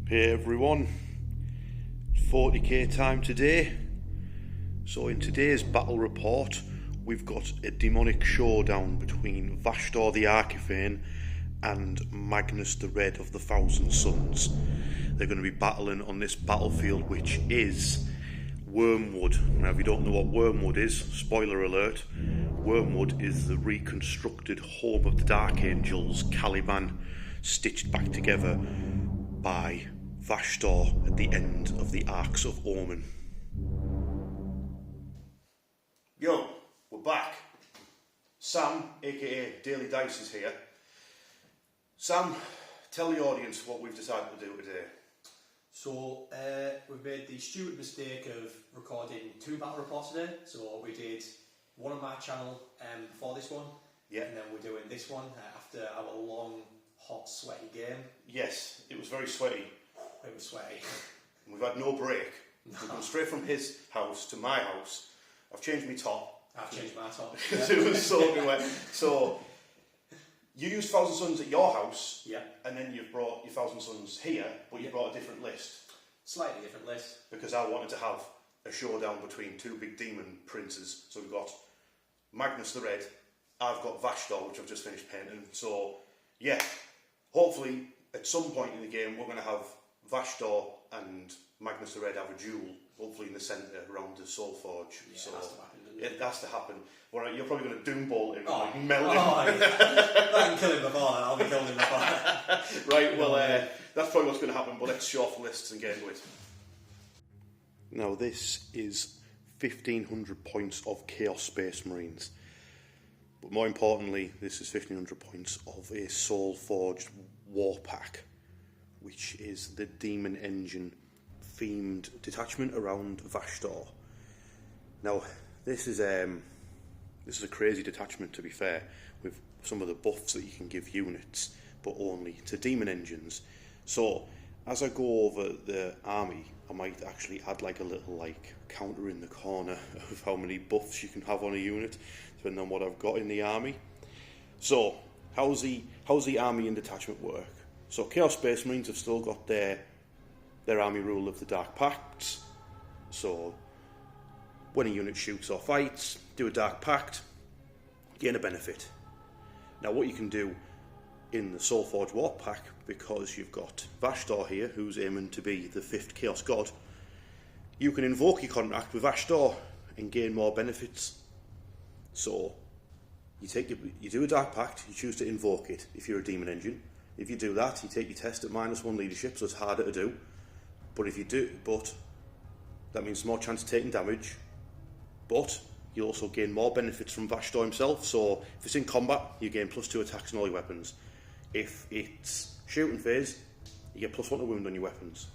Hey everyone, 40k time today. So in today's battle report we've got a demonic showdown between Vashtorr the Archifane and Magnus the Red of the Thousand Suns. They're going to be battling on this battlefield, which is Wormwood. Now if you don't know what Wormwood is, spoiler alert, Wormwood is the reconstructed home of the Dark Angels, Caliban, stitched back together by Vashtorr at the end of the Arcs of Omen. Yo, we're back. Sam, aka Daily Dice, is here. Sam, tell the audience what we've decided to do today. So we've made the stupid mistake of recording 2 battle reports today. So we did one on my channel before this one, Yeah. and then we're doing this one after our long, hot, sweaty game. Yes, it was very sweaty. It was sweaty. We've had no break. We've gone straight from his house to my house. I've changed my top. I've changed my top. Because it was soaking wet. So, you used Thousand Suns at your house, Yeah. and then you've brought your Thousand Suns here, but you brought a different list. Slightly different list. Because I wanted to have a showdown between 2 big demon princes. So we've got Magnus the Red, I've got Vashtorr, which I've just finished painting. So, yeah, hopefully at some point in the game we're going to have Vashtorr and Magnus the Red have a duel, hopefully in the centre around the soulforged. Yeah, so it has to happen, doesn't it? it has to happen. Well, you're probably going to doom Bolton and Oh, like melt him. Oh, yeah. I can kill him before then, I'll be killing him before then. Right, well, that's probably what's going to happen, but let's show off the lists and get into it. Now, this is 1,500 points of Chaos Space Marines. But more importantly, this is 1,500 points of a soulforged warpack, which is the Demon Engine themed detachment around Vashtorr. Now, this is a crazy detachment, to be fair, with some of the buffs that you can give units, but only to demon engines. So, as I go over the army, I might actually add like a little counter in the corner of how many buffs you can have on a unit, depending on what I've got in the army. So, how's the army and detachment work? So, Chaos Space Marines have still got their army rule of the Dark Pacts. So, when a unit shoots or fights, do a Dark Pact, gain a benefit. Now, what you can do in the Soulforged Warpack, because you've got Vashtorr here, who's aiming to be the 5th Chaos God, you can invoke your contract with Vashtorr and gain more benefits. So, you do a Dark Pact, you choose to invoke it if you're a Demon Engine. If you do that, you take your test at -1 leadership, so it's harder to do. But that means more chance of taking damage. But you also gain more benefits from Vashtorr himself. So if it's in combat, you gain +2 attacks on all your weapons. If it's shooting phase, you get +1 to wound on your weapons.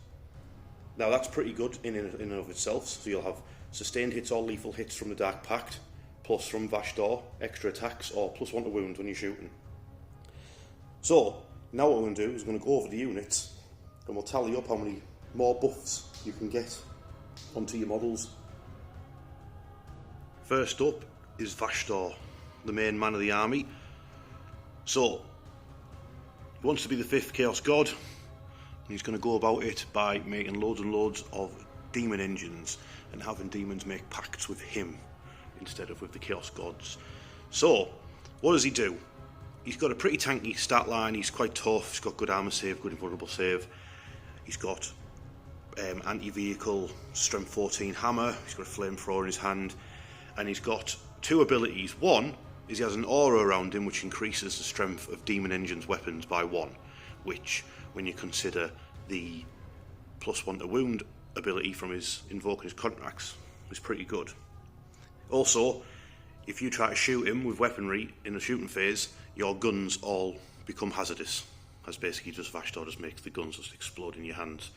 Now that's pretty good in and of itself. So you'll have sustained hits or lethal hits from the Dark Pact, plus from Vashtorr, extra attacks, or +1 to wound when you're shooting. So now what we're going to do is we're going to go over the units and we'll tally up how many more buffs you can get onto your models. First up is Vashtorr, the main man of the army. So, he wants to be the 5th Chaos God, and he's going to go about it by making loads and loads of demon engines and having demons make pacts with him instead of with the Chaos Gods. So, what does he do? He's got a pretty tanky stat line, he's quite tough, he's got good armour save, good invulnerable save. He's got anti-vehicle, strength 14 hammer, he's got a flamethrower in his hand, and he's got 2 abilities. One is he has an aura around him which increases the strength of Demon Engine's weapons by 1, which, when you consider the +1 to wound ability from his invoking his contracts, is pretty good. Also, if you try to shoot him with weaponry in the shooting phase, your guns all become hazardous, as basically just Vashtorr just makes the guns just explode in your hands.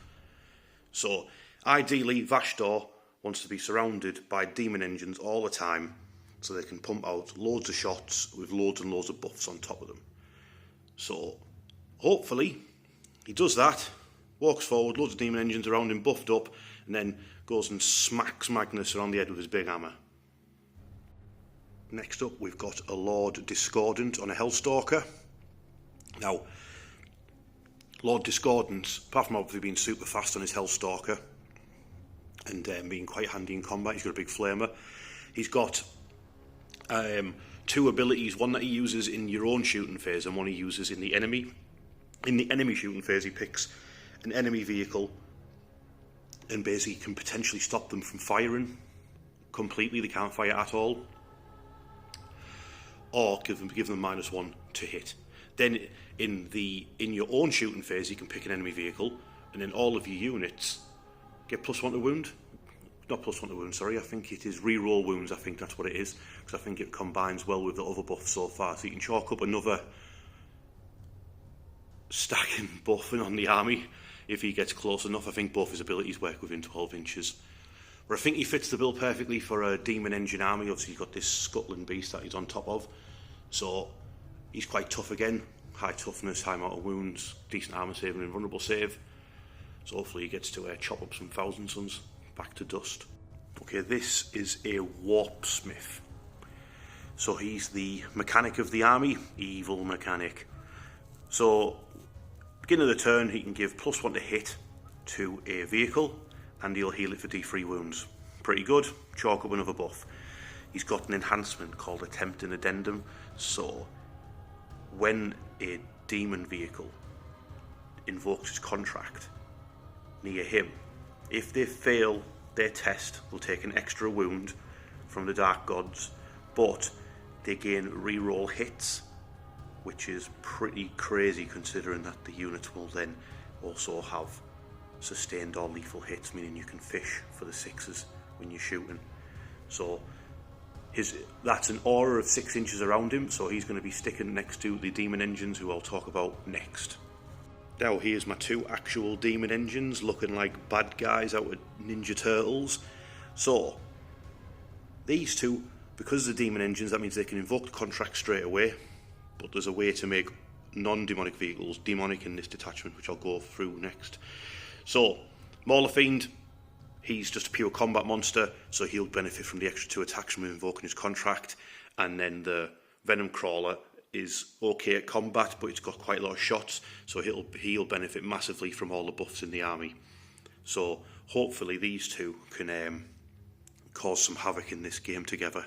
So, ideally, Vashtorr wants to be surrounded by demon engines all the time, so they can pump out loads of shots with loads and loads of buffs on top of them. So, hopefully, he does that, walks forward, loads of demon engines around him, buffed up, and then goes and smacks Magnus around the head with his big hammer. Next up, we've got a Lord Discordant on a Hellstalker. Now, Lord Discordance, apart from obviously being super fast on his Hell Stalker and being quite handy in combat, he's got a big flamer. He's got 2 abilities, one that he uses in your own shooting phase and one he uses in the enemy. In the enemy shooting phase, he picks an enemy vehicle and basically can potentially stop them from firing completely. They can't fire at all, or give them -1 to hit. Then in your own shooting phase, you can pick an enemy vehicle, and then all of your units get +1 to wound. Not +1 to wound, sorry. I think it is reroll wounds. I think that's what it is, because I think it combines well with the other buffs so far. So you can chalk up another stacking buffing on the army if he gets close enough. I think both his abilities work within 12 inches. But I think he fits the bill perfectly for a demon engine army. Obviously, he's got this scuttling beast that he's on top of, so he's quite tough again. High toughness, high amount of wounds, decent armor save and invulnerable save. So hopefully he gets to chop up some Thousand Sons back to dust. Okay, this is a Warpsmith. So he's the mechanic of the army, evil mechanic. So beginning of the turn, he can give +1 to hit to a vehicle, and he'll heal it for D3 wounds. Pretty good. Chalk up another buff. He's got an enhancement called Attempt and Addendum. So when a demon vehicle invokes his contract near him, if they fail their test, they'll take an extra wound from the Dark Gods, but they gain reroll hits, which is pretty crazy considering that the units will then also have sustained or lethal hits, meaning you can fish for the 6s when you're shooting. So that's an aura of 6 inches around him, so he's going to be sticking next to the demon engines, who I'll talk about next. Now here's my 2 actual demon engines, looking like bad guys out of Ninja Turtles. So these 2, because they're demon engines, that means they can invoke the contract straight away, but there's a way to make non-demonic vehicles demonic in this detachment, which I'll go through next. So Mauler Fiend, he's just a pure combat monster, so he'll benefit from the extra 2 attacks from invoking his contract. And then the Venom Crawler is okay at combat, but it's got quite a lot of shots, so he'll benefit massively from all the buffs in the army. So hopefully these 2 can cause some havoc in this game together.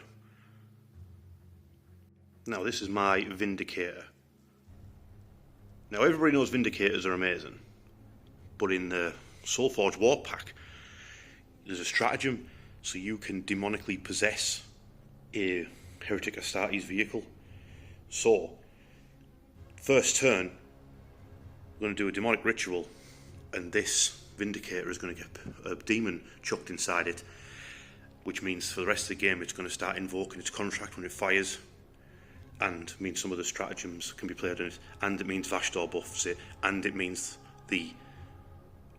Now this is my Vindicator. Now everybody knows Vindicators are amazing, but in the soulforged warpack, there's a stratagem, so you can demonically possess a Heretic Astartes vehicle. So, first turn, we're going to do a demonic ritual, and this Vindicator is going to get a demon chucked inside it, which means for the rest of the game it's going to start invoking its contract when it fires, and means some of the stratagems can be played on it, and it means Vash Door buffs it, and it means the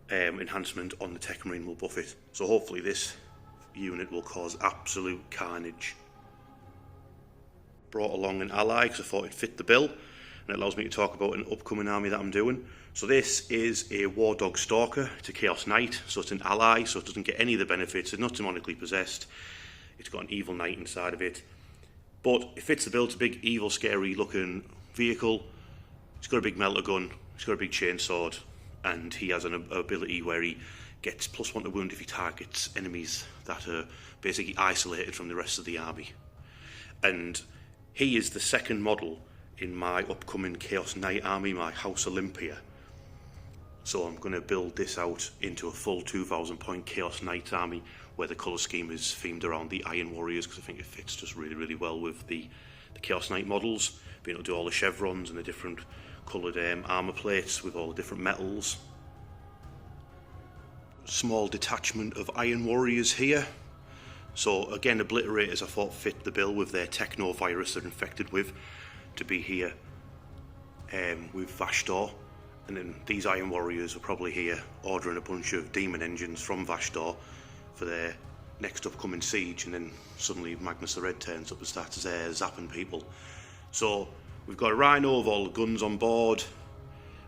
enhancement on the Tech Marine will buff it. So hopefully this unit will cause absolute carnage. Brought along an ally because I thought it'd fit the bill, and it allows me to talk about an upcoming army that I'm doing. So this is a Warg Stalker. It's a Chaos Knight, so it's an ally, so it doesn't get any of the benefits. It's not demonically possessed. It's got an evil knight inside of it, but it fits the bill. It's a big, evil, scary looking vehicle. It's got a big melter gun. It's got a big chainsword, and he has an ability where he gets +1 to wound if he targets enemies that are basically isolated from the rest of the army. And he is the second model in my upcoming Chaos Knight army, my House Olympia. So I'm going to build this out into a full 2,000 point Chaos Knight army, where the colour scheme is themed around the Iron Warriors, because I think it fits just really, really well with the Chaos Knight models, being able to do all the chevrons and the different coloured armour plates with all the different metals. Small detachment of Iron Warriors here. So again, Obliterators I thought fit the bill with their techno virus they're infected with, to be here with Vash Door. And then these Iron Warriors are probably here ordering a bunch of demon engines from Vash Door for their next upcoming siege, and then suddenly Magnus the Red turns up and starts zapping people. So we've got a Rhino with all the guns on board,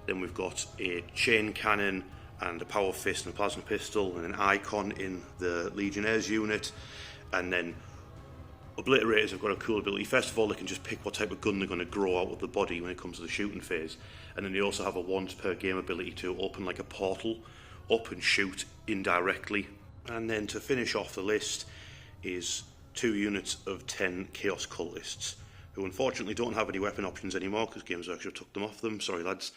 then we've got a chain cannon and a power fist and a plasma pistol and an icon in the Legionnaires unit, and then Obliterators have got a cool ability. First of all, they can just pick what type of gun they're going to grow out of the body when it comes to the shooting phase. And then they also have a once per game ability to open like a portal up and shoot indirectly. And then to finish off the list is 2 units of 10 Chaos Cultists, who unfortunately don't have any weapon options anymore because Games Workshop took them off them. Sorry lads.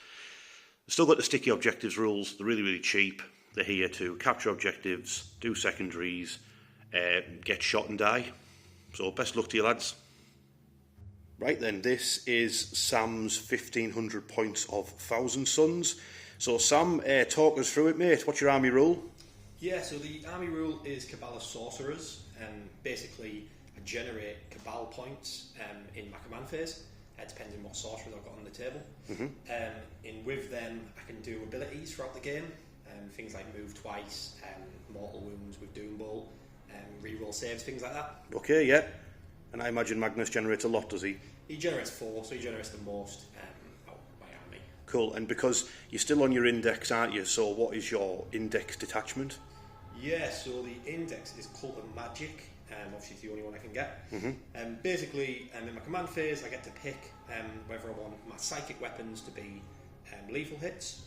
They've still got the sticky objectives rules. They're really, really cheap. They're here to capture objectives, do secondaries, get shot and die. So best luck to you lads. Right then, this is Sam's 1500 points of Thousand Suns. So Sam, talk us through it, mate. What's your army rule? Yeah, so the army rule is Cabal of Sorcerers, and basically I generate Cabal points in my command phase, depending on what sorcerers I've got on the table. And with them I can do abilities throughout the game, things like move twice, mortal wounds with Doom Bolt, reroll saves, things like that. Okay, yeah. And I imagine Magnus generates a lot, does he? He generates 4, so he generates the most out of my army. Cool, and because you're still on your index, aren't you? So what is your index detachment? Yeah, so the index is Cult of Magic, obviously it's the only one I can get. Basically, in my command phase I get to pick whether I want my psychic weapons to be lethal hits,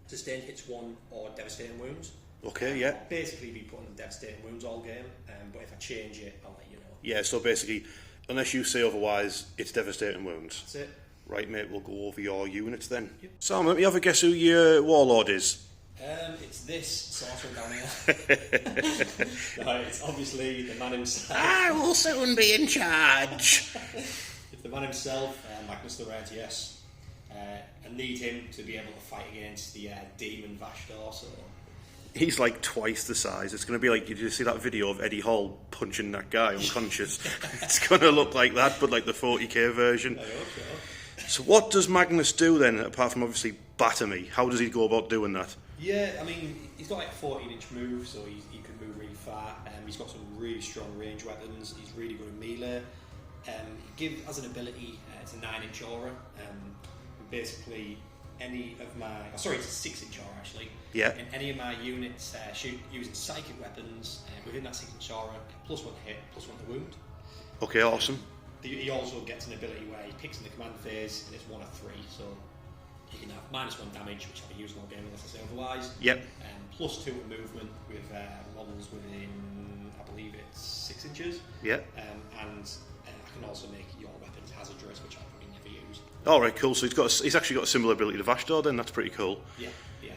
sustained hits 1, or devastating wounds. Okay, yeah. I'll basically be putting devastating wounds all game, but if I change it, I'll let you know. Yeah, so basically, unless you say otherwise, it's devastating wounds. That's it. Right, mate, we'll go over your units then. Yep. Sam, let me have a guess who your warlord is. It's this sorcerer down here. No, it's obviously the man himself. I will soon be in charge. It's the man himself, Magnus the Red, yes. I need him to be able to fight against the demon Vashtor, so... He's like twice the size. It's going to be like, did you see that video of Eddie Hall punching that guy unconscious? It's going to look like that, but like the 40k version. I hope so. So what does Magnus do then, apart from obviously batter me? How does he go about doing that? Yeah, I mean, he's got like a 14-inch move, so he can move really far. He's got some really strong range weapons. He's really good at melee. As an ability, it's a 9-inch aura. Basically, any of my... Oh, sorry, it's a 6-inch aura, actually. Yeah. And any of my units shoot using psychic weapons within that 6-inch aura, +1 hit, +1 to wound. Okay, awesome. He also gets an ability where he picks in the command phase, and it's 1 of 3, so he can have -1 damage, which I'll be using all game unless I say otherwise. Yep. +2 to movement with models within, I believe it's 6 inches. Yep. And I can also make your weapons hazardous, which I've probably never used. Alright, cool. So he's actually got a similar ability to Vashtor then, that's pretty cool. Yeah, yeah.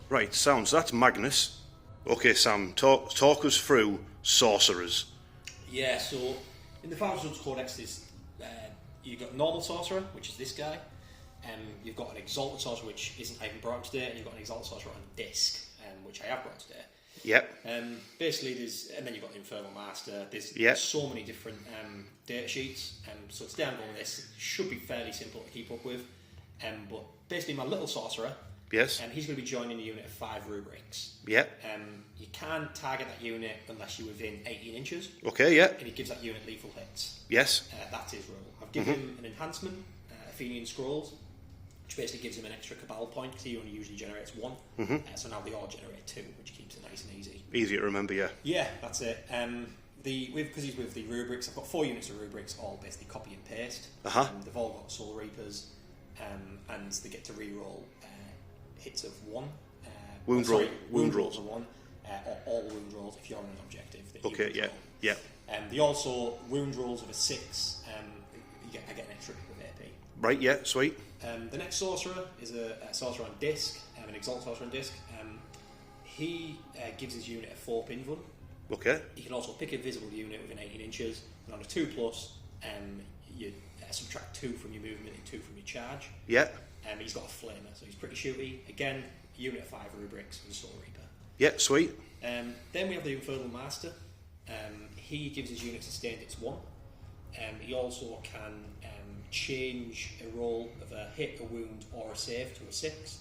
Right, sounds. That's Magnus. Okay, Sam, talk us through Sorcerers. Yeah, so in the Thousand Suns Codex, you've got normal sorcerer, which is this guy. You've got an exalted sorcerer, which isn't even brought today, and you've got an exalted sorcerer on disc, which I have brought today. Yep. Basically, and then you've got the Infernal Master. There's so many different data sheets. So today I'm going with this. It should be fairly simple to keep up with. But basically, my little sorcerer. Yes. He's going to be joining a unit of 5 rubrics. Yep. You can't target that unit unless you're within 18 inches. Okay, yeah. And he gives that unit lethal hits. Yes. That's his rule. I've given him an enhancement, Athenian Scrolls, which basically gives him an extra Cabal point because he only usually generates 1. So now they all generate 2, which keeps it nice and easy. Easy to remember, yeah. Yeah, that's it. Because he's with the rubrics, I've got 4 units of rubrics, all basically copy and paste. They've all got Soul Reapers, and they get to reroll hits of 1. Wound rolls of 1, or all wound rolls if you're on an objective. Okay, yeah, yeah. They also wound rolls of a 6. I get an extra hit with AP. Right, yeah, sweet. The next sorcerer is a sorcerer on disc, an exalted sorcerer on disc. He gives his unit a 4 pin run. Okay. You can also pick a visible unit within 18 inches, and on a 2+, you subtract 2 from your movement and 2 from your charge. Yeah. He's got a flamer, so he's pretty shooty. Again, unit of 5 rubrics and Soul Reaper. Yeah, sweet. Then we have the Infernal Master. He gives his unit sustained hits 1. He also can change a roll of a hit, a wound, or a save to a 6.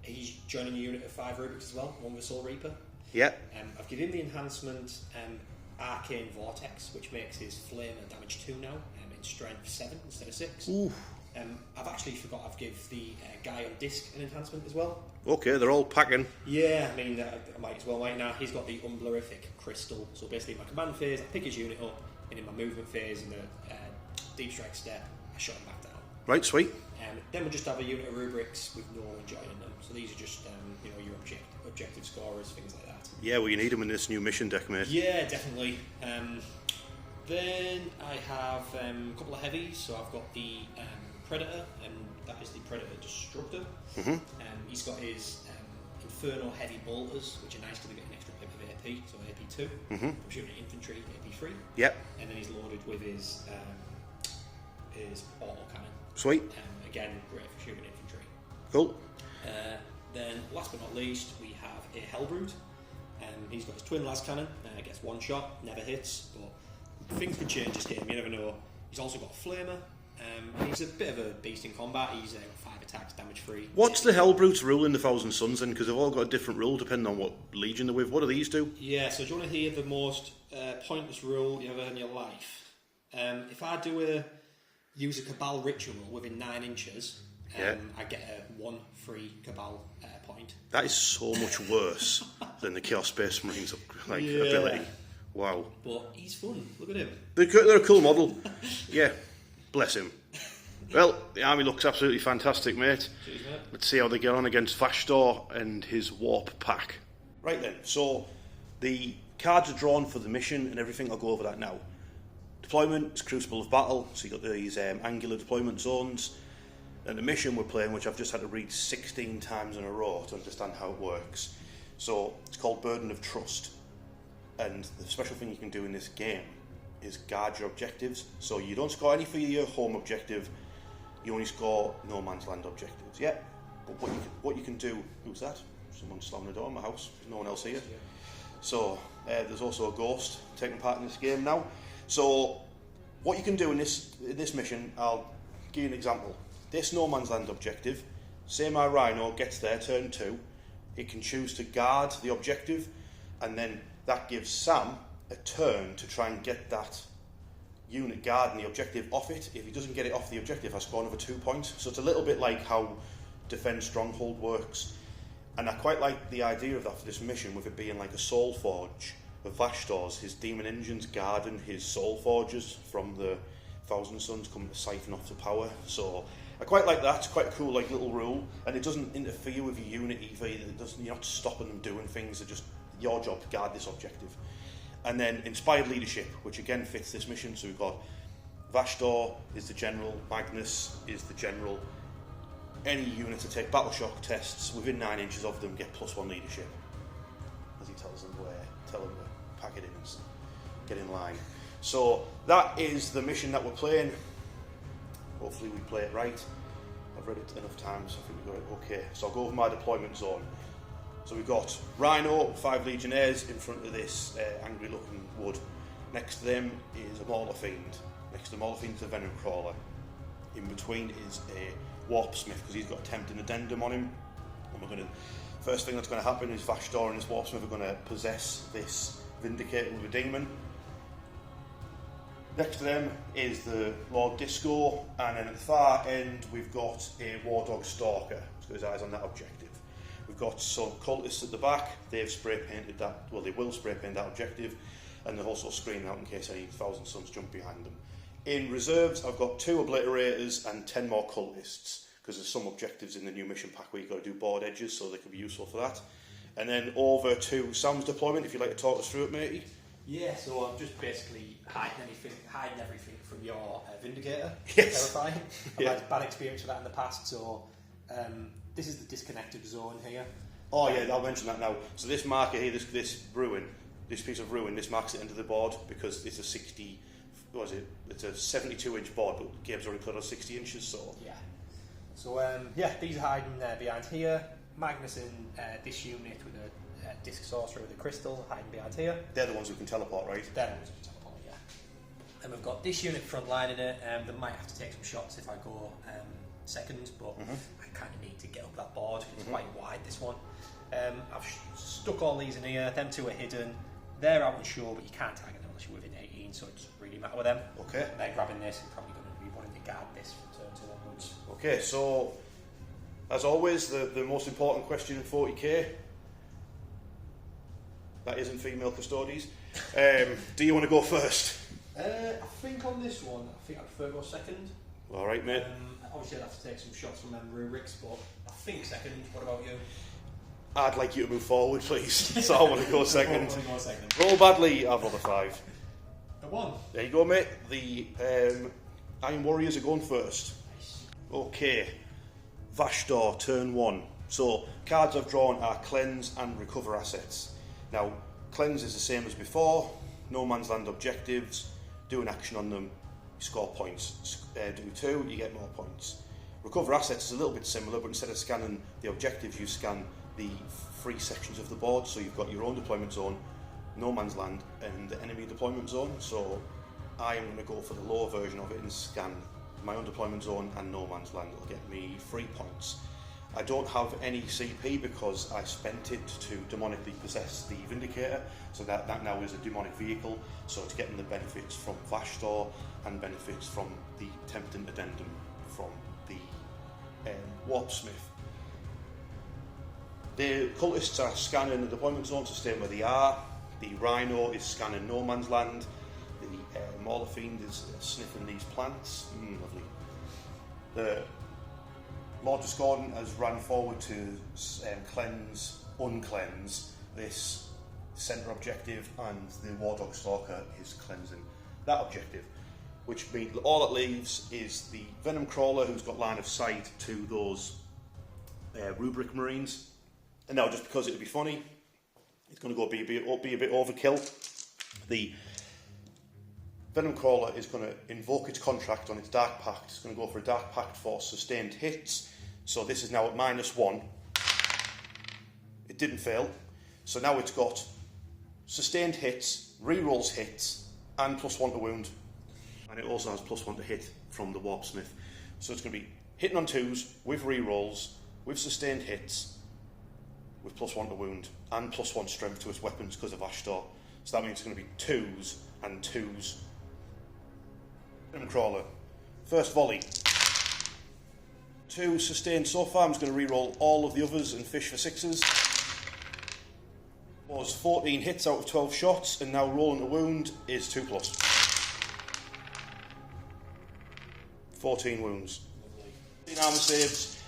He's joining a unit of 5 rubrics as well, one with Soul Reaper. Yeah. I've given him the enhancement Arcane Vortex, which makes his flamer damage 2 now, in strength 7 instead of 6. Ooh. I've actually forgot I've give the guy on disc an enhancement as well. Okay, they're all packing. Yeah, I might as well right now. He's got the Umblerific Crystal, so basically in my command phase, I pick his unit up, and in my movement phase in the deep strike step, I shot him back down. Right, sweet. Then we'll just have a unit of rubrics with no one joining them. So these are just your objective scorers, things like that. Yeah, well, you need them in this new mission deck, mate. Yeah, definitely. Then I have a couple of heavies. So I've got the Predator, and that is the Predator Destructor. He's got his Inferno Heavy Bolters, which are nice because they get an extra bit of AP, so AP2. I'm shooting infantry, AP3. Yep. And then he's loaded with his auto cannon. Sweet. Again, great for shooting infantry. Cool. Then, last but not least, we have a Hellbrute. He's got his twin las cannon. Gets one shot, never hits, but things can change this game. You never know. He's also got a flamer. And he's a bit of a beast in combat. He's got 5 attacks, damage free. What's the Hellbrute's rule in the Thousand Suns then? Because they've all got a different rule depending on what legion they're with. What do these do? Yeah. So do you want to hear the most pointless rule you ever heard in your life? If I use a Cabal ritual within 9 inches, I get a 1 free Cabal point. That is so much worse than the Chaos Space Marines ability. Wow. But he's fun. Look at him. They're a cool model. Yeah. Bless him. Well, the army looks absolutely fantastic, mate. Cheers, mate. Let's see how they get on against Vash Door and his warp pack. Right then, so the cards are drawn for the mission and everything. I'll go over that now. Deployment is Crucible of Battle, so you've got these angular deployment zones. And the mission we're playing, which I've just had to read 16 times in a row to understand how it works. So it's called Burden of Trust. And the special thing you can do in this game is guard your objectives. So you don't score any for your home objective, you only score no man's land objectives. Yeah, but what you can do, who's that? Someone's slamming the door in my house, there's no one else here. So there's also a ghost taking part in this game now. So what you can do in this mission, I'll give you an example. This no man's land objective, say my Rhino gets there turn 2, it can choose to guard the objective, and then that gives Sam a turn to try and get that unit guarding the objective off it. If he doesn't get it off the objective, I score another 2 points. So it's a little bit like how Defend Stronghold works. And I quite like the idea of that for this mission, with it being like a soulforge of Vashtor's, his demon engines guarding his soulforges from the Thousand Suns coming to siphon off the power. So I quite like that. It's quite a cool like little rule, and it doesn't interfere with your unit either. You're not stopping them doing things. It's just your job to guard this objective. And then Inspired Leadership, which again fits this mission. So we've got Vash Door is the general, Magnus is the general. Any unit to take battle shock tests within 9 inches of them get +1 leadership. As he tells them tell them to pack it in and get in line. So that is the mission that we're playing. Hopefully we play it right. I've read it enough times, I think we got it okay. So I'll go over my deployment zone. So we've got Rhino, 5 Legionnaires in front of this angry looking wood. Next to them is a Mauler Fiend. Next to the Mauler Fiend is a Venom Crawler. In between is a Warpsmith, because he's got a tempting addendum on him. And first thing that's going to happen is Vashtorr and his Warpsmith are going to possess this Vindicator with a demon. Next to them is the Lord Disco, and then at the far end we've got a Warg Stalker. He's got his eyes on that objective. We've got some cultists at the back. They've spray painted that. Well, they will spray paint that objective, and they're also screening out in case any Thousand Suns jump behind them. In reserves, I've got 2 obliterators and 10 more cultists, because there's some objectives in the new mission pack where you've got to do board edges, so they could be useful for that. And then over to Sam's deployment, if you'd like to talk us through it, matey. Yeah, so I'm just basically hiding everything from your Vindicator. Yes. Terrifying. I've had a bad experience with that in the past, so this is the disconnected zone here. Oh yeah, I'll mention that now. So this marker here, this piece of ruin, this marks the end of the board because it's a it's a 72-inch board, but the game's already played on 60 inches, so... Yeah. So, these are hiding behind here. Magnus in this unit with a disc sorcerer with a crystal hiding behind here. They're the ones who can teleport, right? They're the ones who can teleport, yeah. And we've got this unit front line in it. They might have to take some shots if I go second, but I kind of need to get up that board. It's quite wide, this one. I've stuck all these in here. Them 2 are hidden. They're out and show, but you can't target them unless you're within 18, so it doesn't really matter with them. Okay. And they're grabbing this and probably going to be wanting to guard this from turn 2 onwards. Okay, so as always, the most important question in 40k, that isn't female custodies. Do you want to go first? I think on this one, I think I prefer to go second. All right, mate. Obviously, I'd have to take some shots from them rubrics, but I think second. What about you? I'd like you to move forward, please. So I want to go second. I want to go second. Roll badly, I've rolled a 5. A 1. There you go, mate. The Iron Warriors are going first. Nice. Okay. Vash Door, turn 1. So, cards I've drawn are Cleanse and Recover assets. Now, Cleanse is the same as before. No Man's Land objectives. Do an action on them, you score points. Do 2, you get more points. Recover assets is a little bit similar, but instead of scanning the objectives, you scan the free sections of the board. So you've got your own deployment zone, No Man's Land, and the enemy deployment zone. So I am going to go for the lower version of it and scan my own deployment zone and No Man's Land. It'll get me 3 points. I don't have any CP because I spent it to demonically possess the Vindicator, so that now is a demonic vehicle, so it's getting the benefits from Vash Door and benefits from the Tempting Addendum from the Warpsmith. The cultists are scanning the deployment zone to stay where they are. The Rhino is scanning No Man's Land. The Mauler Fiend is sniffing these plants. Lovely. The Lord Discordant has ran forward to cleanse, uncleanse this centre objective, and the Warg Stalker is cleansing that objective, which means all it leaves is the Venom Crawler, who's got line of sight to those rubric marines. And now, just because it would be funny, it's going to go be a bit overkill. The Venom Crawler is going to invoke its contract on its Dark Pact. It's going to go for a Dark Pact for sustained hits. So this is now at -1. It didn't fail. So now it's got sustained hits, rerolls hits, and +1 to wound. And it also has +1 to hit from the Warpsmith. So it's going to be hitting on 2s, with rerolls, with sustained hits, with +1 to wound, and +1 strength to its weapons because of Vash Door. So that means it's going to be 2s and 2s. Venom Crawler. First volley. 2 sustained so far. I'm just going to re-roll all of the others and fish for 6s. Was 14 hits out of 12 shots, and now rolling a wound is 2+. 14 wounds. 15 armour saves.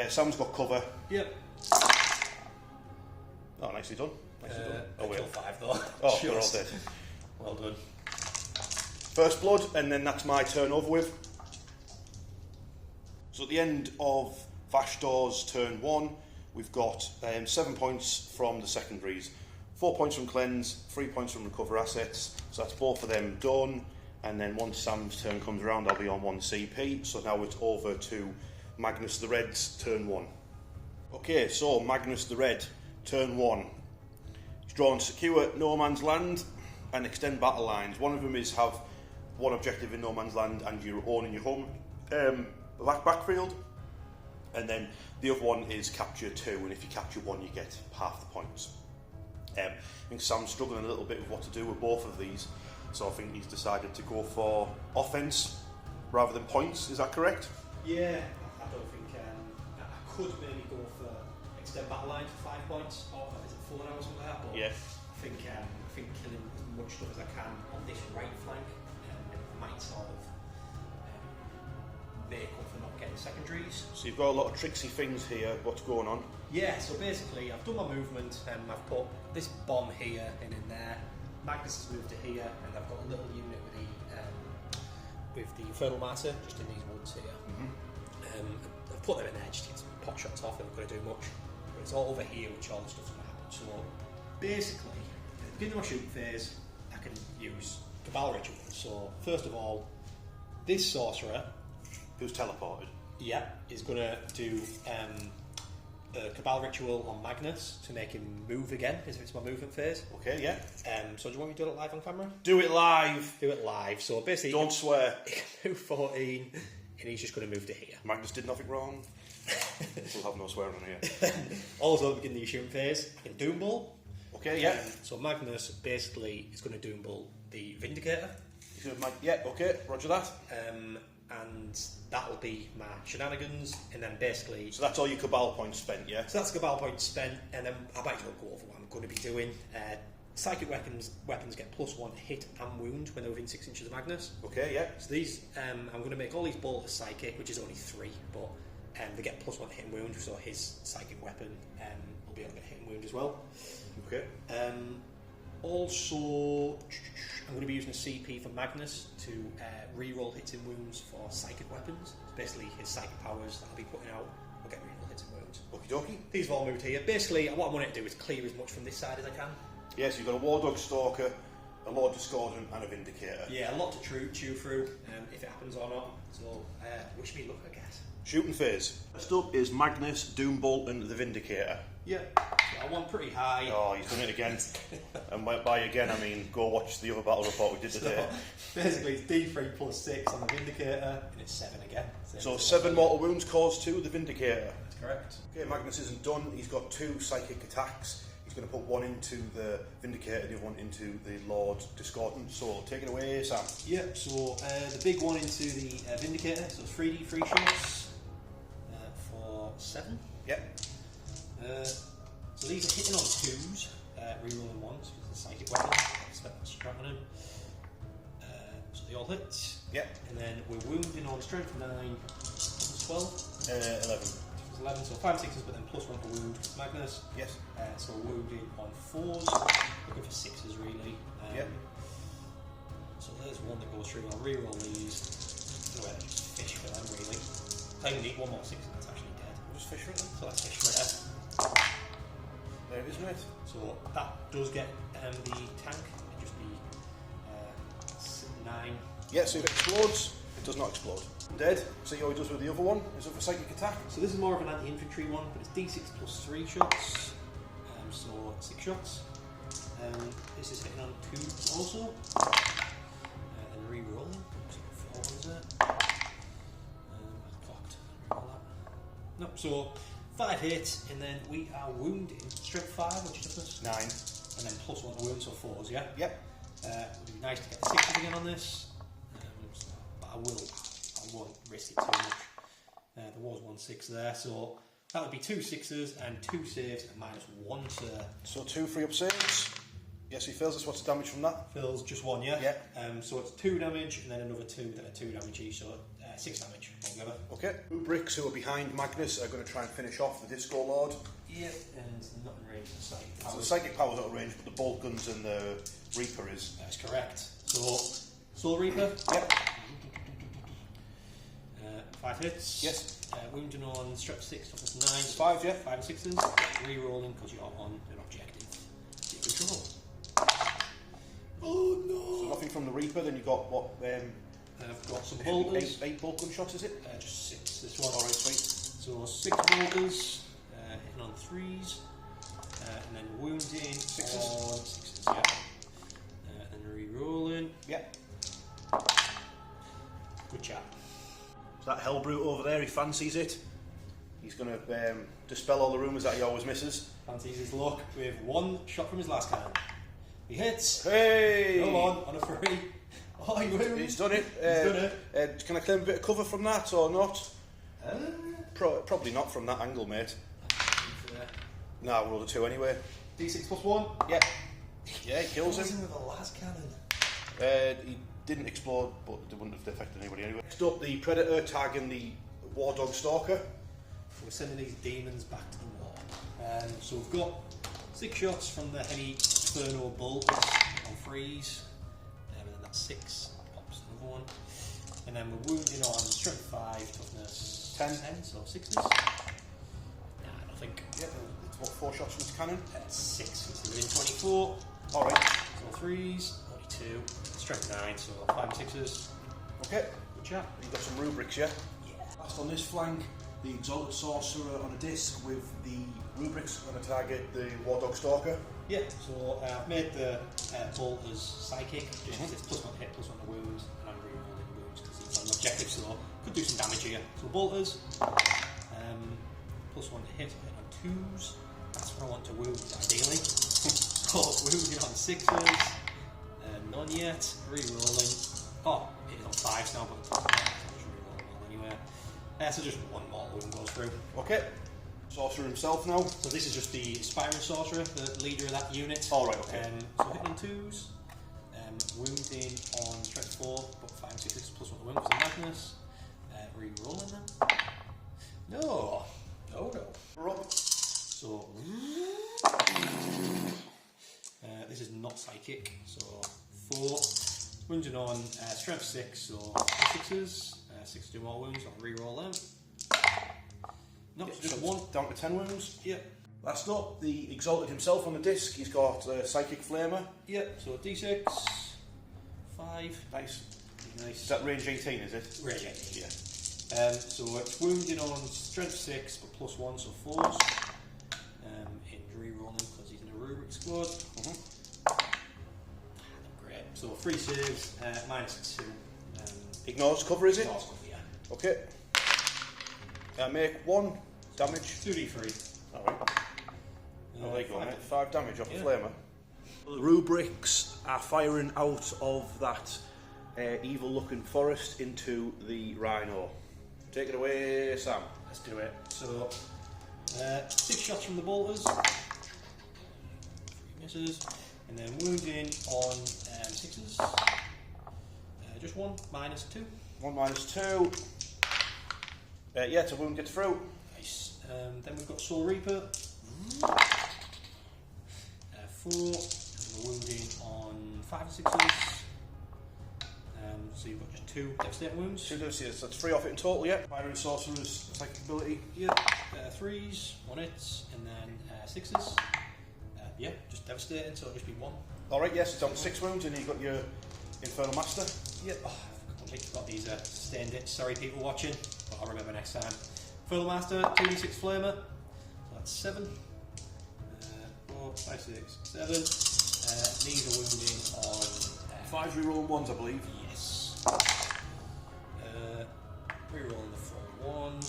Sam's got cover. Yep. Oh, nicely done. Nicely done. I killed 5 though. Oh, they're all dead. Well done. First blood, and then that's my turn over with. So at the end of Vash Door's turn 1, we've got 7 points from the secondaries, 4 points from Cleanse, 3 points from Recover assets, so that's both of them done, and then once Sam's turn comes around I'll be on 1 CP, so now it's over to Magnus the Red's turn 1. Okay, so Magnus the Red, turn 1. He's drawn Secure No Man's Land and Extend Battle Lines. One of them is have one objective in No Man's Land and your own in your home backfield, and then the other one is capture 2, and if you capture 1 you get half the points. I think Sam's struggling a little bit with what to do with both of these, so I think he's decided to go for offense rather than points. Is that correct? Yeah, I don't think I could maybe go for Extend Battle Line for 5 points, or is it 4 now or something like that, but yeah. I think killing as much stuff as I can on this right flank might sort of make up for not getting secondaries. So you've got a lot of tricksy things here. What's going on? Yeah, so basically I've done my movement and I've put this bomb here and in there. Magnus has moved to here, and I've got a little unit with the Infernal Martyr just in these woods here. I've put them in there just to get some pot shots off. They're not going to do much, but it's all over here which all the stuff's going to happen. So basically, at the beginning of my shooting phase, I can use Cabal Ritual. So first of all, this Sorcerer, who's teleported, is going to do a Cabal Ritual on Magnus to make him move again, because it's my movement phase. Okay, yeah. So do you want me to do it live on camera? Do it live. Do it live. So basically, don't swear. He can move 14, and he's just going to move to here. Magnus did nothing wrong. We'll have no swearing on here. Also, at the beginning of your shooting phase, in Doom Ball. Okay, yeah. So Magnus basically is going to Doom Ball the Vindicator. Yeah, okay, roger that. And that'll be my shenanigans, and then basically... So that's all your Cabal points spent, yeah? So that's Cabal points spent, and then I might as well go over what I'm going to be doing. psychic weapons get +1 hit and wound when they're within 6 inches of Magnus. Okay, yeah. So these, I'm going to make all these bolters psychic, which is only 3, but they get +1 hit and wound, so his psychic weapon will be able to get hit and wound as well. Okay. Also, I'm going to be using a CP for Magnus to re-roll hits and wounds for psychic weapons. So basically, his psychic powers that I'll be putting out will get re-roll hits and wounds. Okie dokie. These have all moved here. Basically, what I want to do is clear as much from this side as I can. Yes, you've got a Warg Stalker, a Lord Discordant, and a Vindicator. Yeah, a lot to chew through, if it happens or not. So, wish me luck, I guess. Shooting phase. Next up is Magnus, Doom Bolton, the Vindicator. Yeah, I won pretty high. Oh, he's done it again. And by again, I mean, go watch the other battle report we did today. So, basically, it's D3 +6 on the Vindicator, and it's 7 again. So 7 mortal wounds caused to the Vindicator. That's correct. Okay, Magnus isn't done. He's got 2 psychic attacks. He's going to put one into the Vindicator, the other one into the Lord Discordant. So take it away, Sam. Yep, so the big one into the Vindicator, so 3D 3 shots for 7. Yep. So these are hitting on 2s, rerolling 1s because it's a psychic weapon. Expect that strap on him. So they all hit. Yep. And then we're wounding on strength 9, 12. 11. 11, so 5 6s, but then +1 for wound. Magnus. Yes. So we're wounding on 4s, looking for 6s really. Yep. So there's one that goes through. I'll reroll these. No way, just fish for them really. I only need 1 more 6 and that's actually dead. Just fish for them. So that's fish for it. There it is, mate. So that does get the tank. It'd just be 9. Yeah, so it explodes. It does not explode. Dead. See how he does with the other one. Is it for psychic attack? So this is more of an anti-infantry one, but it's D6 +3 shots. So 6 shots. This is hitting on 2 also. Then re-rolling. So 4 ones there. Cocked. Reroll that. No, so 5 hits, and then we are wounding. Strength 5, which is toughness? 9. And then +1 to wound, so 4s, yeah? Yep. It would be nice to get 6s again on this. But I won't risk it too much. There was 1 6 there, so that would be 2 6s and 2 saves and -1 to... So 2 free up saves. Yes, he fails us. What's the damage from that? Fails just 1, yeah? Yeah. So it's 2 damage and then another 2 that are 2 damage each, so 6 damage altogether. Okay. Rubrics who are behind Magnus are going to try and finish off the Disco Lord. Yep, and not in range of psychic powers. So the psychic powers out of range, but the bolt guns and the Reaper is. That's correct. So, Soul Reaper. Yep. 5 hits. Yes. Wounding on strep 6, toughness 9. 5, yeah. 5 and 6s. Re-rolling because you're on an objective. Take control. Oh no! So nothing from the Reaper, then you've got what? I've got some bolters. 8 bolt gun shots, is it? Just 6. This one. Alright, sweet. So 6 bolters, hitting on 3s, and then wounding 6s. On 6s, yeah. And then re-rolling. Yep. Good chat. So that Hellbrute over there, he fancies it. He's going to dispel all the rumours that he always misses. Fancies his luck with 1 shot from his last cannon. He hits. Hey! Go on a free. Oh, he wounds. He's done it. He's done it. Can I claim a bit of cover from that or not? Probably not from that angle, mate. Nah, we'll roll a 2 anyway. D6 +1? Yeah. Yeah, he kills him. With the last cannon. He didn't explode, but it wouldn't have affected anybody anyway. Next up, the Predator tagging the Warg Stalker. We're sending these demons back to the wall. So we've got 6 shots from the heavy Inferno bolts on 3s. And then that's 6. Pops another one. And then we're wounding on strength 5, toughness 10, so 6s. Nah, nothing. Yeah, it's what, 4 shots from his cannon? 6, which is within 24. Alright. So 3s, 42. Strength 9, so 5 and 6s. Okay. Good chat. You've got some rubrics, yeah? Yeah. Last on this flank, the Exalted Sorcerer on a disc with the rubrics going to target the Warg Stalker. Yeah, so I've made the bolters psychic, just because it's +1 hit, +1 to wounds, and I'm re-rolling wounds because he's on an objective, so could do some damage here. So bolters, +1 to hit on 2s, that's what I want to wound ideally. So wounding on 6s, none yet, re-rolling. Oh, it is on 5s now, but I'm just re-rolling well anyway. So just 1 more wound goes through. Okay. Sorcerer himself now. So this is just the aspiring sorcerer, the leader of that unit. All right, okay. So hitting in 2s, wounding on strength 4, but 5 and 6 plus 1 to wound for the Magnus. Re-rolling them. No. Oh no. Rob. So this is not psychic. So 4 wounding on strength 6, so 6s. 6 to do more wounds. I'll re-roll them. No, just 1 down to 10 wounds. Yep. Last up, the Exalted himself on the disc. He's got Psychic Flamer. Yep. So D6, 5. Nice. Nice. Is that range 18? Is it? Range 18. Yeah. So it's wounding on strength 6, but plus 1, so 4s. Injury rolling because he's in a rubric squad. Great. So 3 saves, minus 2. Ignores cover, is it? Ignores cover, yeah. Okay. Make 1 damage. 2d3. Alright. There you go, mate. 5 damage off the flamer. The rubrics are firing out of that Evil looking forest into the rhino. Take it away, Sam. Let's do it. So 6 shots from the bolters. 3 misses. And then wounding on 6s. Just 1, minus 2. 1 minus 2. Yeah, to wound gets through. Nice. Then we've got Soul Reaper. 4. And we're wounding on 5 and 6s. So you've got just 2 devastating wounds. 2 devastating, so that's 3 off it in total, yeah. Byron Sorcerer's psychic ability. Yep. 3s, 1 hits, and then 6s. Yeah, just devastating, so it'll just be 1. Alright, yes, it's on 6 wounds, and you've got your Infernal Master. Yep. Oh, I've completely forgot these sustained hits. Sorry, people watching, but I'll remember next time. Infernal Master, 2d6 Flamer. So that's 7. 4, 5, 6, 7. These are wounding on 5 rerolling 1s, I believe. Yes. Rerolling the 4 1s.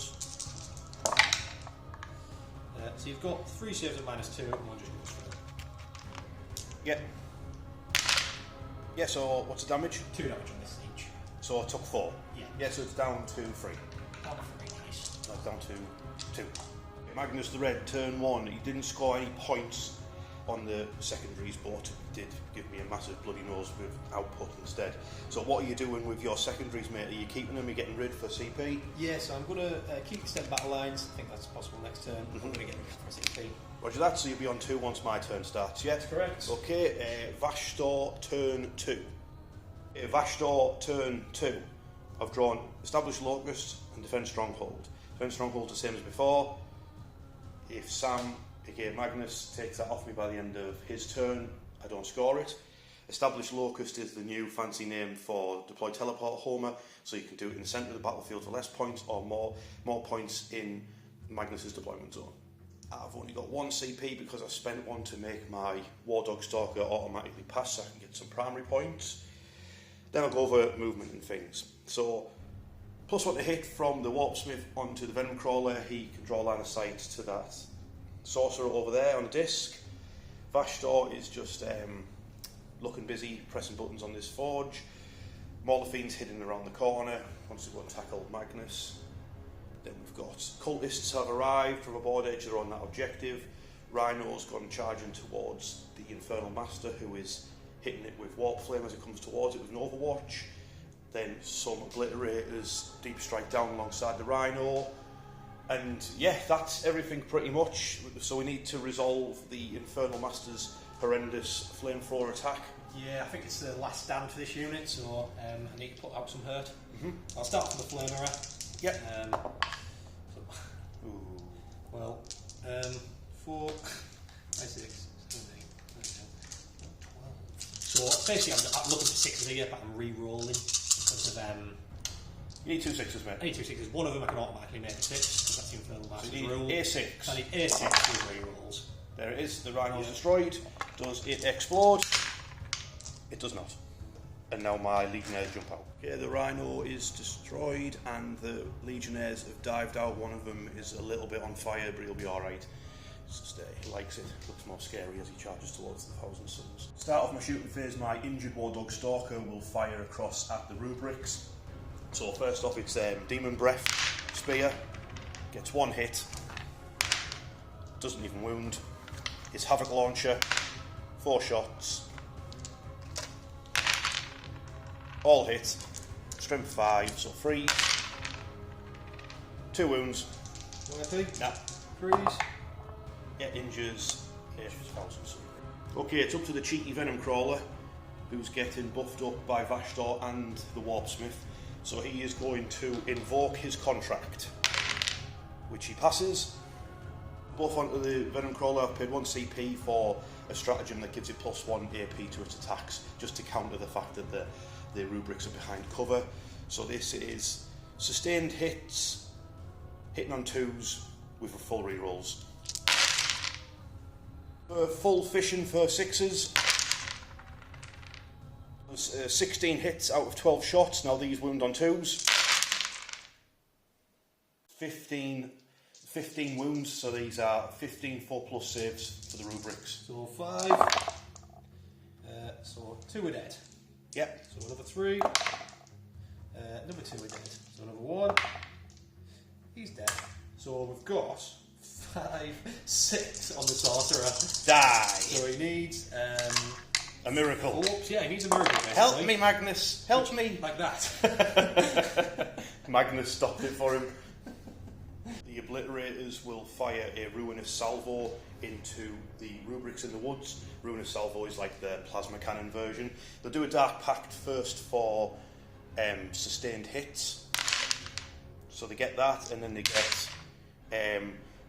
So you've got 3 saves at minus 2, and 1 just goes through. Yep. Yeah, so what's the damage? 2 damage on this each. So I took 4. Yeah. Yeah, so it's down to 3. Down to 3, nice. That's down to 2. Magnus the Red, turn 1. He didn't score any points on the secondaries, but did give me a massive bloody nose with output instead. So what are you doing with your secondaries, mate? Are you keeping them? Are you getting rid for CP? Yeah, so I'm going to keep extend battle lines. I think that's possible next turn. I'm going to get rid for CP. Roger that, so you'll be on 2 once my turn starts, yeah? That's correct. Okay, Vash Door, turn 2. Vash Door, turn 2. I've drawn Establish Locust and Defend Stronghold. Defend Stronghold the same as before. If Sam, aka Magnus, takes that off me by the end of his turn, I don't score it. Establish Locust is the new fancy name for Deploy Teleport Homer, so you can do it in the centre of the battlefield for less points or more points in Magnus's deployment zone. I've only got 1 CP because I spent 1 to make my Warg Stalker automatically pass so I can get some primary points. Then I'll go over movement and things. So, +1 to hit from the Warpsmith onto the Venom Crawler. He can draw line of sight to that Sorcerer over there on the disc. Vash Door is just looking busy, pressing buttons on this forge. Mauler Fiend's hidden around the corner, wants to go and tackle Magnus. Then we've got Cultists have arrived from a board edge, they're on that objective. Rhino's gone charging towards the Infernal Master, who is hitting it with Warp Flame as it comes towards it with an Overwatch. Then some Obliterators deep strike down alongside the Rhino. And yeah, that's everything pretty much. So we need to resolve the Infernal Master's horrendous flamethrower attack. Yeah, I think it's the last stand for this unit, so I need to put out some hurt. I'll start with the Flamer. Yep. Well, 4, 5, 6, 7, 8, 9, 10, 12. So basically, I'm looking for 6s here, but I'm re-rolling because of. You need 2 6s, mate. I need 2 6s. One of them I can automatically make a 6 because that's the Infernal Master's so rule. A6. So I need A6 with re-rolls. There it is. The Rhino's destroyed. Does it explode? It does not. And now my Legionnaires jump out. Okay, the Rhino is destroyed and the Legionnaires have dived out. One of them is a little bit on fire, but he'll be alright. He likes it. Looks more scary as he charges towards the Thousand Suns. Start off my shooting phase, my injured Warg Stalker will fire across at the rubrics. So first off it's Demon Breath Spear. Gets 1 hit. doesn't even wound. His Havoc Launcher, 4 shots. All hit. Strength 5, so freeze. 2 wounds. Nah. Freeze. Yeah, injures. Okay, it's up to the cheeky Venom Crawler, who's getting buffed up by Vash Door and the Warpsmith. So he is going to invoke his contract, which he passes. Buff onto the Venom Crawler. I've paid 1 CP for a stratagem that gives it +1 AP to its attacks, just to counter the fact that the rubrics are behind cover. So this is sustained hits, hitting on 2s with a full rerolls. Full fishing for 6s. 16 hits out of 12 shots. Now these wound on 2s. 15 wounds, so these are 15 4+ saves for the rubrics. So 5. So 2 are dead. Yep. So another 3. Number 2 are dead. So another 1. He's dead. So we've got 5, 6 on the sorcerer. Die! So he needs a miracle. Yeah, he needs a miracle, basically. Help me, Magnus! Help me! Like that. Magnus stopped it for him. The Obliterators will fire a Ruinous Salvo into the rubrics in the woods. Ruinous Salvo is like the plasma cannon version. They'll do a Dark Pact first for sustained hits. So they get that, and then they get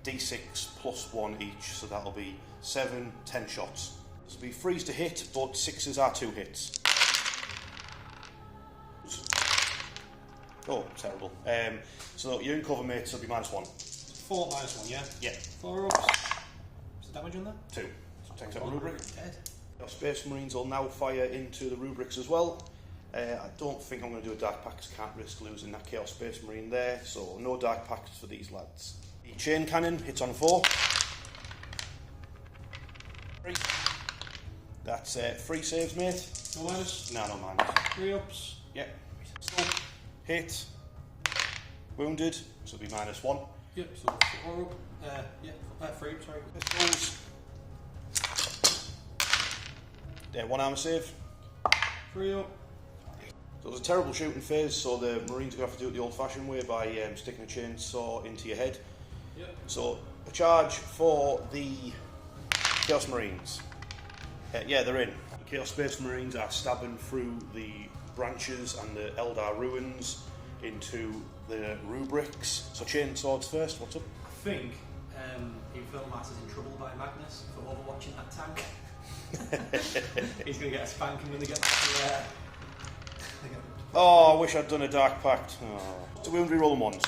D6 +1 each, so that'll be 7, 10 shots. This will be freeze to hit, but 6s are 2 hits. Oh, terrible. So you're in cover, mate, so it'll be -1. 4 -1, yeah? Yeah. 4 ups. What's the damage on that? 2. So takes out the rubric. Dead. Your Space Marines will now fire into the rubrics as well. I don't think I'm going to do a Dark Pact, can't risk losing that Chaos Space Marine there, so no Dark Pacts for these lads. The Chain Cannon hits on 4. 3. That's 3 saves, mate. No minus? No minus. 3 ups. Yep. Still hit. Wounded, so it'll be -1. Yep, so 4 up. 3, sorry. Pistols. 1 armour save. 3 up. So it was a terrible shooting phase, so the Marines are going to have to do it the old-fashioned way by sticking a chainsaw into your head. Yep. So a charge for the Chaos Marines. Yeah, they're in. The Chaos Space Marines are stabbing through the branches and the Eldar ruins into the rubrics. So chainswords first, what's up? I think Infernal Master's in trouble by Magnus for overwatching that tank. He's going to get a spanking when they get back to there. Oh, I wish I'd done a Dark Pact. Oh. So we won't re-roll them once.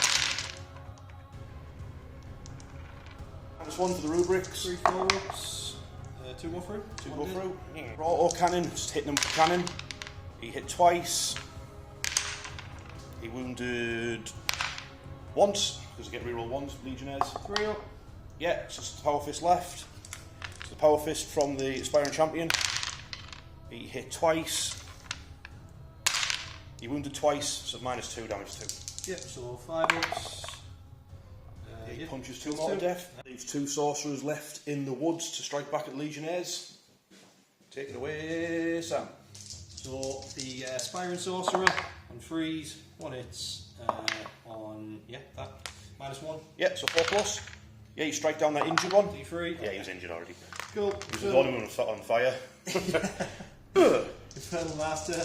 -1 for the rubrics. 3 4 ups. 2 more through. 2 go through. Auto cannon, just hitting him with the cannon. He hit twice. He wounded once, because I get reroll once, Legionnaires. 3 up. Yeah, it's just the Power Fist left. It's the Power Fist from the Aspiring Champion. He hit twice. He wounded twice, so -2 damage too. Yep, so 5 ups. He punches 2 more to death. Leaves 2 sorcerers left in the woods to strike back at Legionnaires. Take it away, Sam. So the Aspiring Sorcerer on freeze, 1 hits on, that, -1. Yeah, so 4+. Yeah, you strike down that injured one. D3. Yeah, he was injured already. Cool. He was the only one on fire. Infernal Master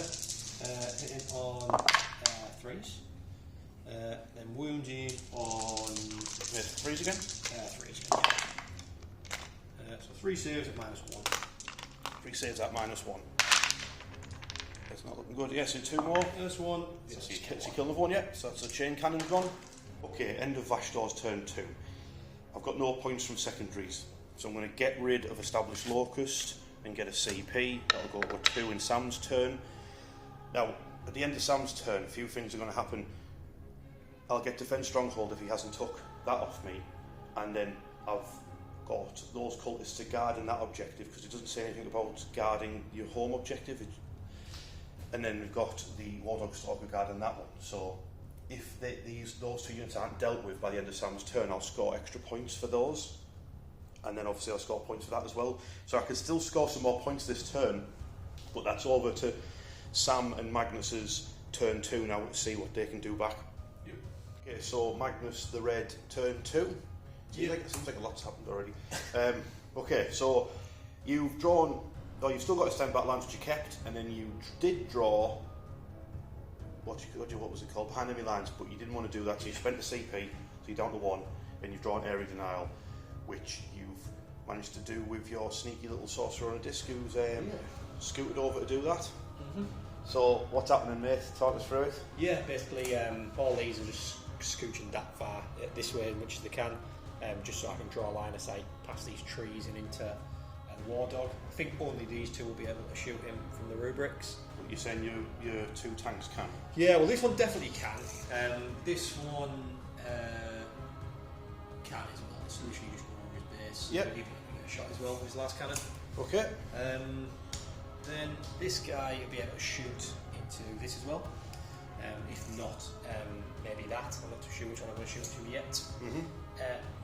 hitting on 3s. Then wounding on... With 3s again? 3s again, yeah. So 3 saves at -1. 3 saves at -1. That's not looking good. Yes, yeah, so 2 more. -1. Yes, so you kill another one, yeah. So that's a chain cannon gone. Okay, end of Vashtor's turn 2. I've got no points from secondaries, so I'm going to get rid of Established Locust and get a CP. That'll go to a 2 in Sam's turn. Now, at the end of Sam's turn, a few things are going to happen. I'll get Defend Stronghold if he hasn't took that off me, and then I've got those cultists to guard in that objective, because it doesn't say anything about guarding your home objective. And then we've got the Warg Stalker guarding that one. So if those 2 units aren't dealt with by the end of Sam's turn, I'll score extra points for those. and then obviously I'll score points for that as well. So I can still score some more points this turn, but that's over to Sam and Magnus's turn 2 now to see what they can do back. Yep. Okay, so Magnus the red, turn 2. It seems like a lot's happened already. Okay, so you've drawn, you've still got a stand battle lines which you kept, and then you did draw, what was it called? Behind enemy lines, but you didn't want to do that, so you spent the CP, so you're down to 1, and you've drawn area denial, which you've managed to do with your sneaky little sorcerer on a disc who's scooted over to do that. So what's happening, mate? Talk us through it. Yeah, basically all these are just scooching that far this way as much as they can, just so I can draw a line of sight past these trees and into the War Dog. I think only these two will be able to shoot him from the rubrics. You're saying your 2 tanks can? Yeah, well this one definitely can. This one can as well. It's literally just going over his base. Yep. So he can get a shot as well with his last cannon. Okay. Then this guy will be able to shoot into this as well. If not, maybe that. I'm not too sure which one I'm going to shoot into yet.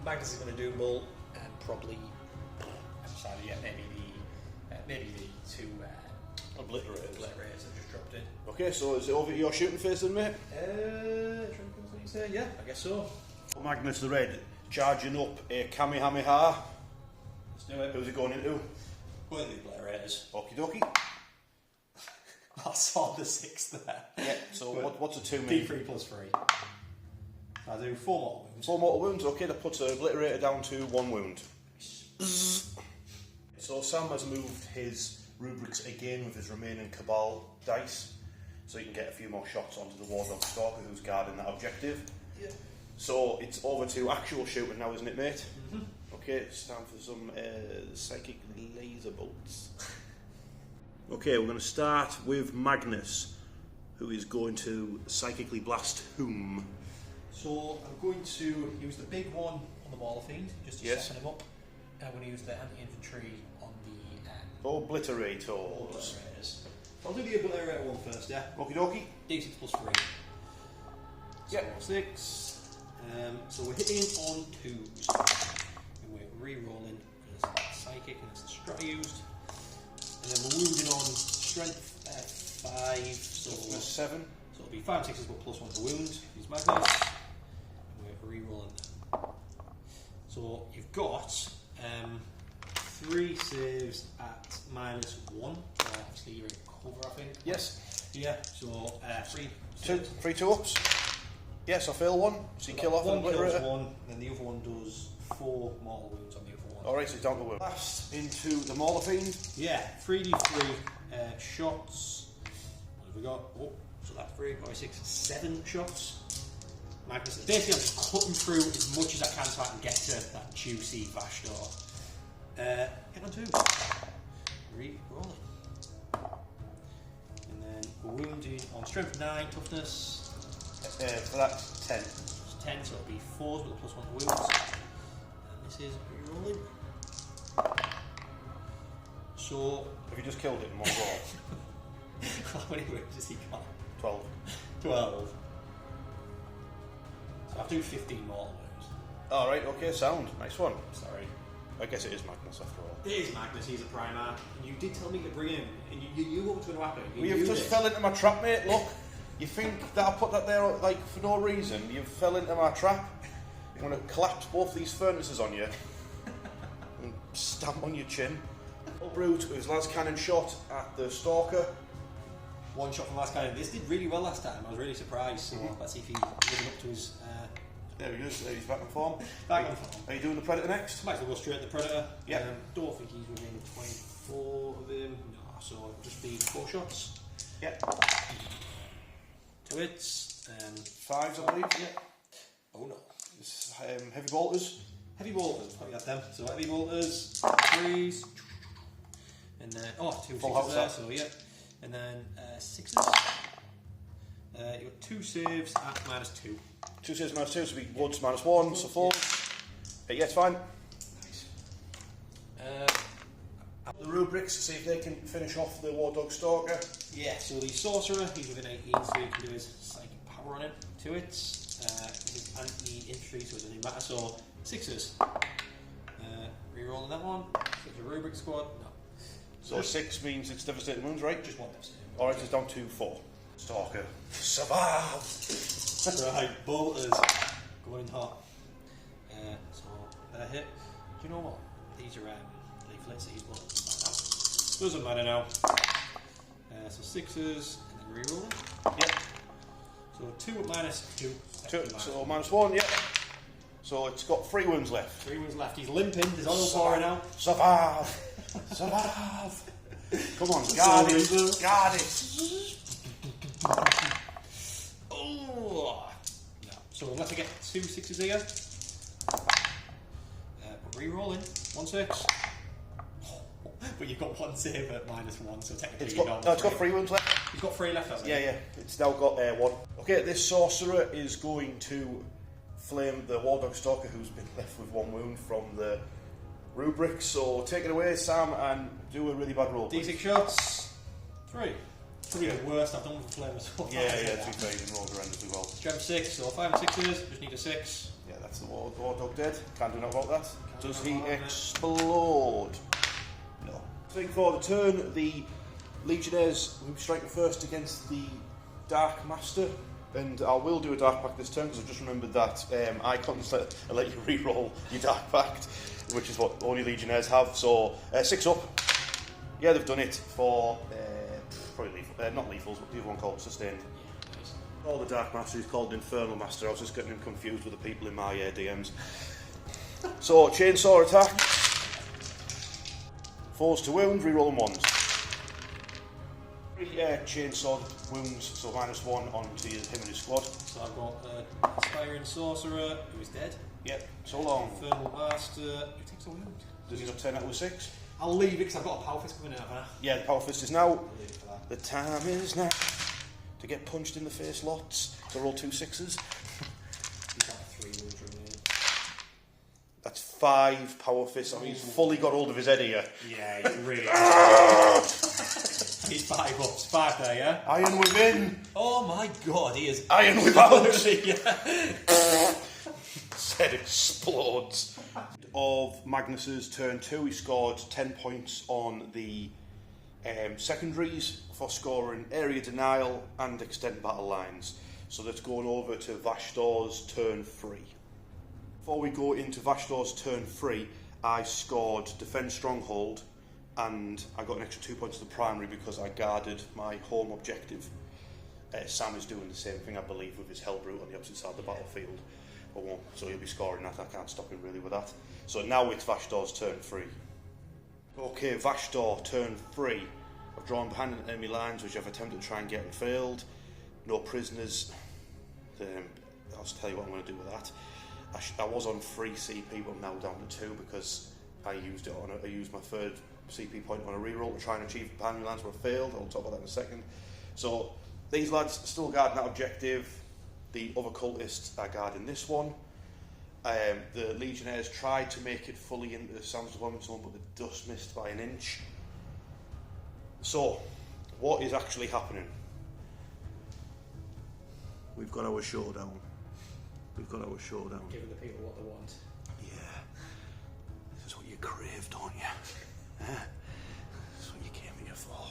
Magnus is going to Doombull, and probably maybe the 2 obliterators have just dropped in. Okay, so is it over your shooting phase then, mate? Yeah, I guess so. Magnus the red, charging up a Kamehameha. Let's do it. Who's it going into? One of the obliterators. Okie dokie. I saw the 6 there. Yeah, so what's a 2 mean? D3 plus 3. I do 4 mortal wounds. 4 mortal wounds, okay, that puts an obliterator down to 1 wound. So Sam has moved his rubrics again with his remaining Cabal dice, so he can get a few more shots onto the Warg Stalker who's guarding that objective. Yeah. So it's over to actual shooting now, isn't it, mate? Okay, it's time for some psychic laser bolts. Okay, we're going to start with Magnus, who is going to psychically blast whom? So I'm going to use the big one on the Mauler Fiend, just to soften him up. I'm going to use the anti-infantry on the Obliterators. Obliterators. I'll do the Obliterator one first, yeah? Okie dokie. D6 plus 3. Yep. So 6. So we're hitting on 2s. And we're re-rolling. It's psychic and it's the strat I used. And then we're wounding on strength 5. So plus 7. So it'll be 5 6s but plus 1 to wound. Use Magnus. And we're re-rolling. So you've got 3 saves at -1. So obviously you're in cover, I think. Yes. Yeah. So 3. 3 2-ups. Yes, I fail 1. So you kill off an obliterator. 1, and the other one does 4 mortal wounds on the other one. Alright, so it's down to wound. Blast into the Mauler Fiend. Yeah, 3d3 shots. What have we got? Oh, so that's 3, 5, 6, 7 shots. Magnus. Basically, I'm just cutting through as much as I can so I can get to that juicy Vash Door. Hit on 2. Re-rolling. And then wounding on strength 9, toughness. For that, 10. It's 10, so it'll be 4s with a plus 1 to wounds. And this is re-rolling. So. Have you just killed it in one roll? How many wounds has he got? 12. 12. So I'll do 15 mortal wounds. Alright, okay, sound. Nice one. Sorry. I guess it is Magnus after all. It is Magnus, he's a Primarch. And you did tell me to bring him, and you knew what was going to happen. You've just fell into my trap, mate, look. You think that I put that there like for no reason? You fell into my trap. I'm going to collapse both these furnaces on you and stamp on your chin. Old Brute, whose last cannon shot at the Stalker. 1 shot from last cannon. This did really well last time. I was really surprised. So let's see if he's living up to his. There he is. He's back in form. Back on form. Are you doing the Predator next? Might as well go straight at the Predator. Yeah. Don't think he's within 24 of him. No, so it'll just be 4 shots. Yeah. 2 hits. 5s, I believe. Yeah. Oh no. It's, heavy bolters. Heavy bolters. Probably got them. So heavy bolters. 3s. And then 2 Full 6s house there. up. So yeah. And then 6s. You got 2 saves at -2. 2 saves -2, so it'll be woods -1, so 4. Yeah, it's fine. Nice. The rubrics, see if they can finish off the Warg Stalker. Yeah, so the Sorcerer, he's within 18, so he can do his psychic power on it. 2 hits. This is anti-infantry, so it doesn't matter. So 6s. Reroll. rerolling that one. So it's a rubric squad. No. So 6 means it's devastating wounds, right? Just one devastating. Alright, it's down to 4. Stalker. Survive! Right, Bolters. Going hot. So, hit. Do you know what? These are leaflets, these won't matter. Doesn't matter now. So 6s, and then rerolling. Yep. So 2 at -2. 2, so -1, yep. So it's got 3 wounds left. 3 wounds left. He's limping, there's oil pouring out. Survive! Survive! Come on, guard it! Guard it! Oh! No. So we'll have to get 2 6s here. Re-rolling, 1 6. But you've got 1 save at -1, so technically It's got 3 wounds left. He's got 3 left, hasn't he? Yeah. It's now got 1. Okay, this sorcerer is going to flame the Warg Stalker, who's been left with 1 wound from the rubric. So take it away, Sam, and do a really bad roll. D6 shots. 3. Probably the worst I've done with flame so far. Yeah, to be fair, you can roll horrendous as well. Strength 6, so 5 and 6s. Just need a 6. Yeah, that's the War Dog dead. Can't do nothing about that. Does he explode? No. Thing for the turn, the Legionnaires will be striking first against the Dark Master, and I will do a Dark Pact this turn because I've just remembered that I can't let you re-roll your Dark Pact, which is what only Legionnaires have. So 6 up. Yeah, they've done it for probably lethal, not lethals, but the other one called sustained. All the Dark Master is called Infernal Master. I was just getting him confused with the people in my DMs. So, chainsaw attack. 4s to wound, reroll them 1s. 3 chainsaw wounds, so -1 onto him and his squad. So I've got Aspiring Sorcerer, who is dead. Yep, so long. Infernal Bastard, who takes a wound. Does he not turn out with 6? I'll leave it because I've got a Power Fist coming in, haven't I? Yeah, the Power Fist is now. I'll leave it for that. The time is now to get punched in the face lots. So roll 2 6s. He's got 3 wounds remaining. That's 5 Power Fists. I mean, he's fully got hold of his head here. Yeah, he's really. He's 5 ups, 5 there, yeah? Iron within. Oh my god, he is. Iron without. Yeah. Head explodes. Of Magnus's turn 2, he scored 10 points on the secondaries for scoring area denial and extend battle lines. So that's going over to Vashtor's turn 3. Before we go into Vashtor's turn 3, I scored defend stronghold, and I got an extra 2 points to the primary because I guarded my home objective. Sam is doing the same thing, I believe, with his Hellbrute on the opposite side of the battlefield. So he'll be scoring that. I can't stop him really with that. So now it's Vashtor's turn 3. Okay, Vashtor turn 3. I've drawn behind enemy lines which I've attempted to try and get and failed. No prisoners. I'll just tell you what I'm going to do with that. I was on 3 CP, but I'm now down to 2 because I used my 3rd CP point on a reroll to try and achieve behind enemy lines where I failed. I'll talk about that in a second. So these lads still guarding that objective. The other cultists are guarding this one. The Legionnaires tried to make it fully into the Sam's deployment zone, but they just missed by an inch. So, what is actually happening? We've got our showdown. Giving the people what they want. Yeah. This is what you crave, don't you? That's what you came here for.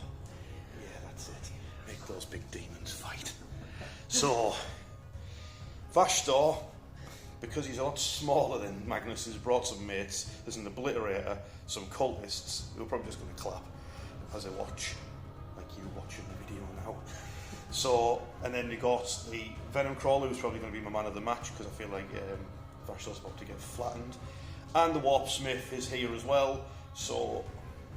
Yeah, that's it. Make those big demons fight. So, Vashtorr, because he's a lot smaller than Magnus, has brought some mates. There's an obliterator, some cultists who are probably just going to clap as I watch, like you watching the video now. So, and then we got the Venom Crawler, who's probably going to be my man of the match because I feel like Vashtor's about to get flattened. And the Warpsmith is here as well. So,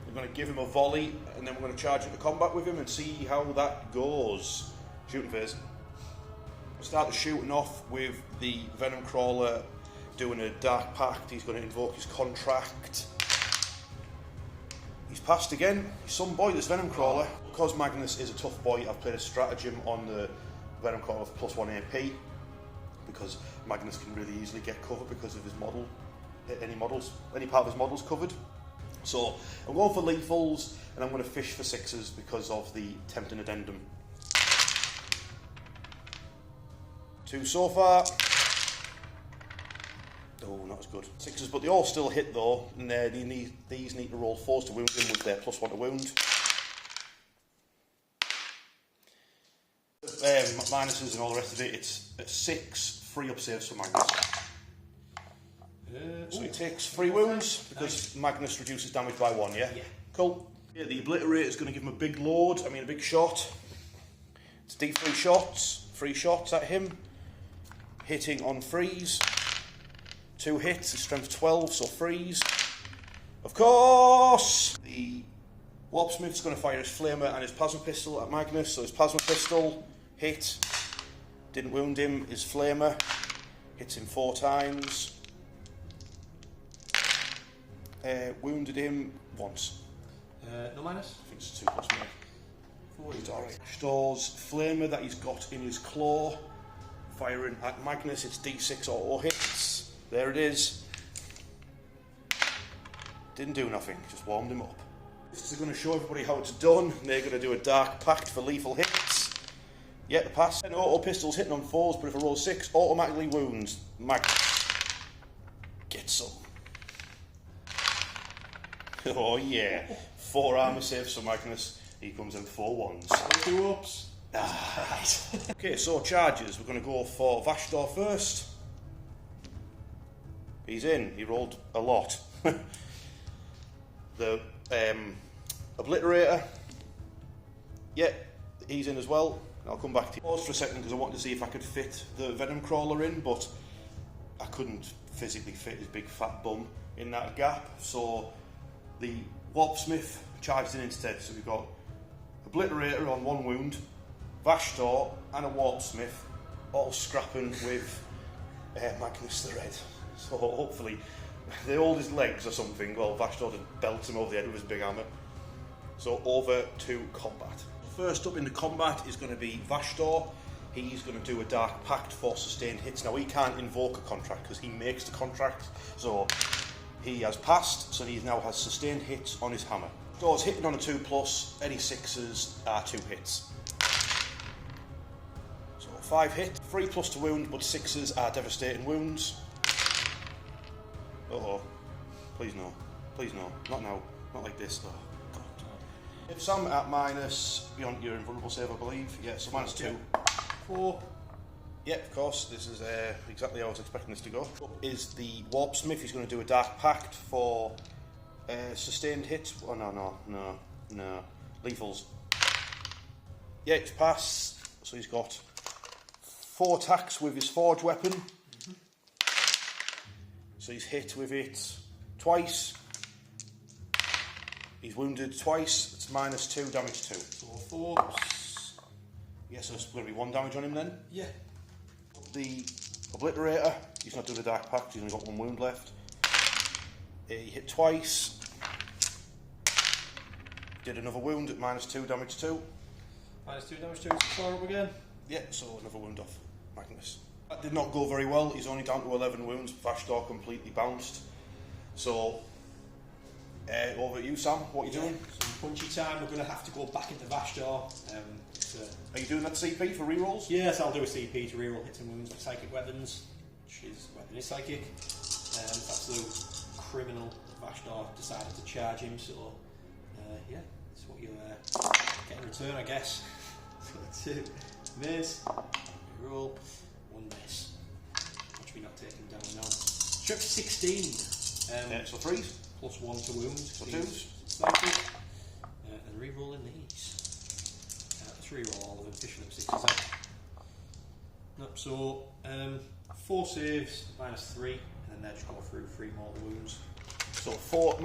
we're going to give him a volley and then we're going to charge into combat with him and see how that goes. Shooting phase. Start the shooting off with the Venom Crawler doing a Dark Pact. He's going to invoke his contract. He's passed again. He's some boy, this Venom Crawler. Because Magnus is a tough boy, I've played a stratagem on the Venom Crawler of +1 AP. Because Magnus can really easily get cover because of his model. Any part of his model's covered. So I'm going for lethals and I'm going to fish for 6s because of the tempting addendum. 2 so far. Oh, not as good. 6s, but they all still hit though, and these need to roll 4s to wound him with their +1 to wound. Minuses and all the rest of it, it's a 6 free up saves for Magnus. So he takes 3 wounds because Magnus reduces damage by 1, yeah? Yeah. Cool. Yeah, the Obliterator is going to give him a big load, a big shot. It's D3 shots, 3 shots at him. Hitting on freeze. 2 hits, his strength 12, so freeze. Of course! The Warpsmith's going to fire his Flamer and his Plasma Pistol at Magnus, so his Plasma Pistol hit, didn't wound him, his Flamer hits him 4 times. Wounded him once. No minus? I think it's 2 plus me. 4 is alright. Vashtorr's Flamer that he's got in his claw, firing at Magnus, it's D6 auto hits. There it is. Didn't do nothing, just warmed him up. This is going to show everybody how it's done. They're going to do a Dark Pact for lethal hits. Yeah, the pass. And auto pistols hitting on 4s, but if I roll 6, automatically wounds Magnus. Get some. Oh yeah, 4 armour saves for Magnus. He comes in 4 1s. 2 ups. Right. Okay, so charges. We're going to go for Vash Door first. He's in. He rolled a lot. The Obliterator. Yeah, he's in as well. I'll come back to you. Pause for a second because I wanted to see if I could fit the Venom Crawler in, but I couldn't physically fit his big fat bum in that gap. So the Warpsmith charged in instead. So we've got Obliterator on 1 wound, Vashtorr and a Warpsmith all scrapping with Magnus the Red. So hopefully they hold his legs or something. Well, Vashtorr just belts him over the head with his big hammer. So over to combat. First up in the combat is going to be Vashtorr. He's going to do a Dark Pact for sustained hits. Now he can't invoke a contract because he makes the contract. So he has passed, so he now has sustained hits on his hammer. Doors hitting on a 2+, any 6s are 2 hits. So 5 hit, 3+ to wound, but 6s are devastating wounds. Uh-oh. Please no. Please no. Not now. Not like this. Oh, God. If Sam at minus, beyond your invulnerable save, I believe. Yeah, so -2. 4. Yeah, of course. This is exactly how I was expecting this to go. Up is the Warpsmith. He's going to do a Dark Pact for sustained hits. Oh, no. Lethals. Yeah, it's passed. So he's got 4 attacks with his Forge weapon. So he's hit with it twice. He's wounded twice. It's -2, damage 2. So 4. Yeah, so it's going to be 1 damage on him then. Yeah. The Obliterator, he's not doing the Dark Pact, he's only got 1 wound left. He hit twice. Did another wound at -2, damage 2. -2, damage 2, 4 up again. Yeah, so another wound off Magnus. That did not go very well. He's only down to 11 wounds. Vash Door completely bounced. So, over at you, Sam. What are you doing? Some punchy time. We're going to have to go back into Vash Door. Are you doing that CP for rerolls? Yes, I'll do a CP to reroll hits and wounds with psychic weapons, which is weapon is psychic. Absolute criminal. Vash Door decided to charge him, so yeah, that's what you get in return, I guess. So 2 miss, reroll, 1 miss. Watch me not take him down now. Strip 16. So 3s. +1 to wounds. So 2s. Psychic. And rerolling these. Let's reroll all of them, fishing them 6s out. Nope, so 4 saves, -3, and then they just go through 3 mortal wounds. So 4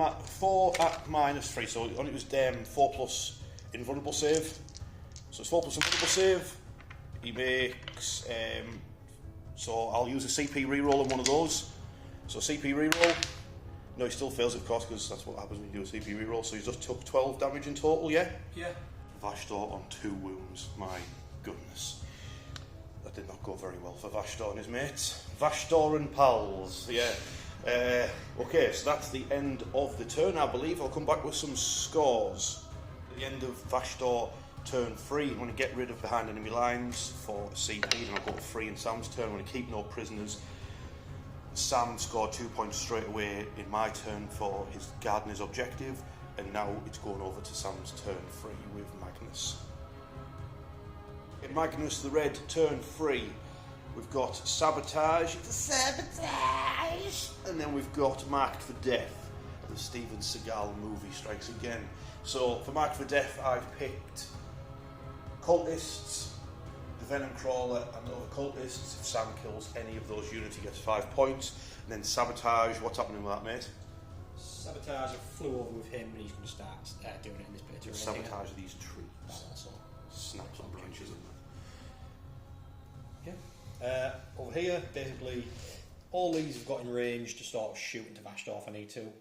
at -3, so it was 4+ invulnerable save. So it's 4+ invulnerable save. He makes, so I'll use a CP reroll on one of those. So CP reroll. No, he still fails, of course, because that's what happens when you do a CP reroll. So he's just took 12 damage in total, yeah? Yeah. Vashtorr on 2 wounds, my goodness. That did not go very well for Vashtorr and his mates. Vashtorr and pals, yeah. Okay, so that's the end of the turn, I believe. I'll come back with some scores. At the end of Vashtorr turn 3, I'm going to get rid of behind enemy lines for CP, and I'll go to 3 in Sam's turn. I'm going to keep no prisoners. Sam scored 2 points straight away in my turn for his gardener's objective, and now it's going over to Sam's turn 3 with Magnus. In Magnus, the red turn 3, we've got Sabotage, and then we've got Marked for Death. The Steven Seagal movie strikes again. So for Marked for Death, I've picked Cultists, the Venom Crawler, and the other Cultists. If Sam kills any of those units, he gets 5 points. And then Sabotage, what's happening with that, mate? Sabotage, I flew over with him and he's going to start doing it in this picture. Sabotage these trees. Also. Snap some branches in there. Yeah. Over here, basically, all these have got in range to start shooting to Vashtorr if I need to.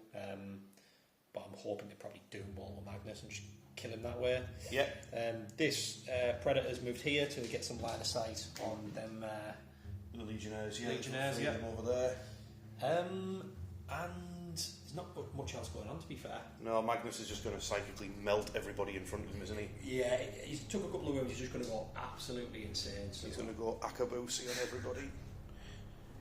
But I'm hoping to probably Doombolt or Magnus and just kill him that way. Yeah. This Predator's moved here to get some line of sight on them. The Legionnaires, yeah. Legionnaires, yeah. Them over there. And there's not much else going on, to be fair. No, Magnus is just going to psychically melt everybody in front of him, isn't he? Yeah, he's took a couple of wounds, he's just going to go absolutely insane. So he's going to go Akabusi on everybody.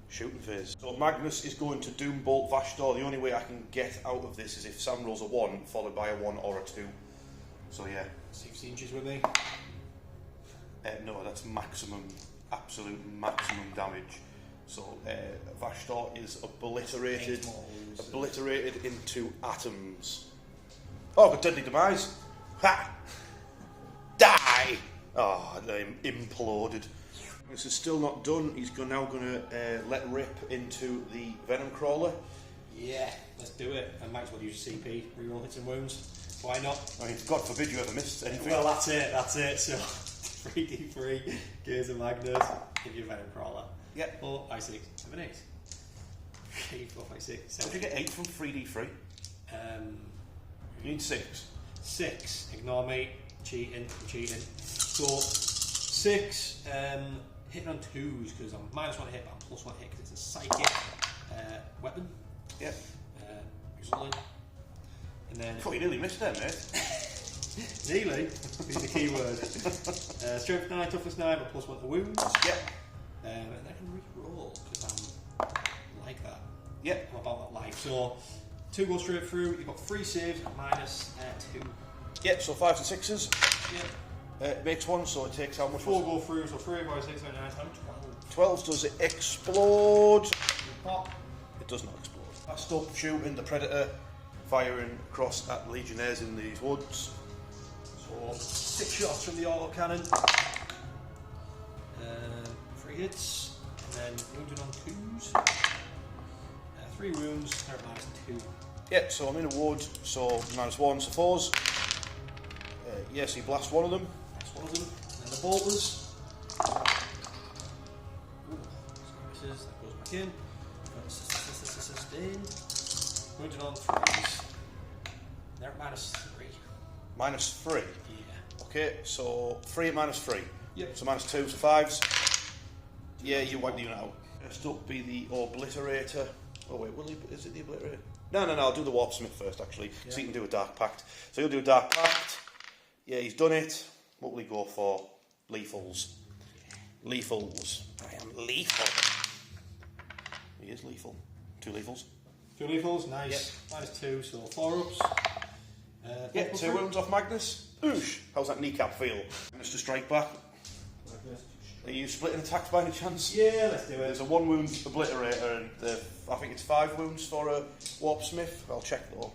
Shooting phase. So Magnus is going to Doombolt Vashtorr. The only way I can get out of this is if Sam rolls a 1, followed by a 1 or a 2. So yeah. 6 inches with me? No, that's maximum, absolute maximum damage. So Vashtorr is obliterated into atoms. Oh, got deadly demise. Ha! Die! Oh, they imploded. This is still not done. He's now going to let rip into the Venom Crawler. Yeah, let's do it. I might as well use CP, reroll hits and wounds. Why not? I mean, God forbid you ever missed anything. Well, that's it. So 3d3, Gears of Magnus, give you a Venom Crawler. Yep. 4, 5, 6, 7, 8. 3, 4, 5, 6, 7. Did you get 8 from 3d3? You need 6. 6. Ignore me. I'm cheating. So 6. Hitting on 2s because I'm -1 hit, but I'm +1 hit because it's a psychic weapon. Yep. Excellent. And then. I thought you nearly missed there, mate. Nearly. Being the key word. Strength 9, toughness 9, but +1 to wounds. Yep. And I can re-roll because I'm like that. Yep. I'm about that life. So 2 go straight through. You've got 3 saves at -2. Yep. So 5s and 6s. Yep. It makes 1, so it takes how much? 4 go through. So 3, 5, 6, 7, 9, 10, 12. 12s, does it explode? Pop. It does not explode. Last up, shooting the Predator, firing across at Legionnaires in these woods. So 6 shots from the auto cannon. 3 hits, and then wounded on 2s. 3 wounds, they're at -2. Yep, so I'm in a wood, so -1, so 4s. Yes, he blasts one of them. That's one of them. And then the bolters. Misses, that goes back in. Sustain. Wounded on 3s. They're at -3. -3? Yeah. Okay, so 3 at -3. Yep. So -2, so 5s. Yeah, you wipe the unit out. Next up be the Obliterator. Oh wait, is it the Obliterator? No, I'll do the Warpsmith first actually, so he can do a Dark Pact. So he'll do a Dark Pact. Yeah, he's done it. What will he go for? Lethals. Lethals. I am lethal. He is lethal. 2 lethals. 2 lethals, nice. Yep. -2, so 4 ups. Yeah, 2 wounds off Magnus. Oosh! How's that kneecap feel? Magnus to strike back. Are you splitting attacks by any chance? Yeah, let's do it. There's a 1 wound Obliterator and I think it's 5 wounds for a Warpsmith. I'll check though.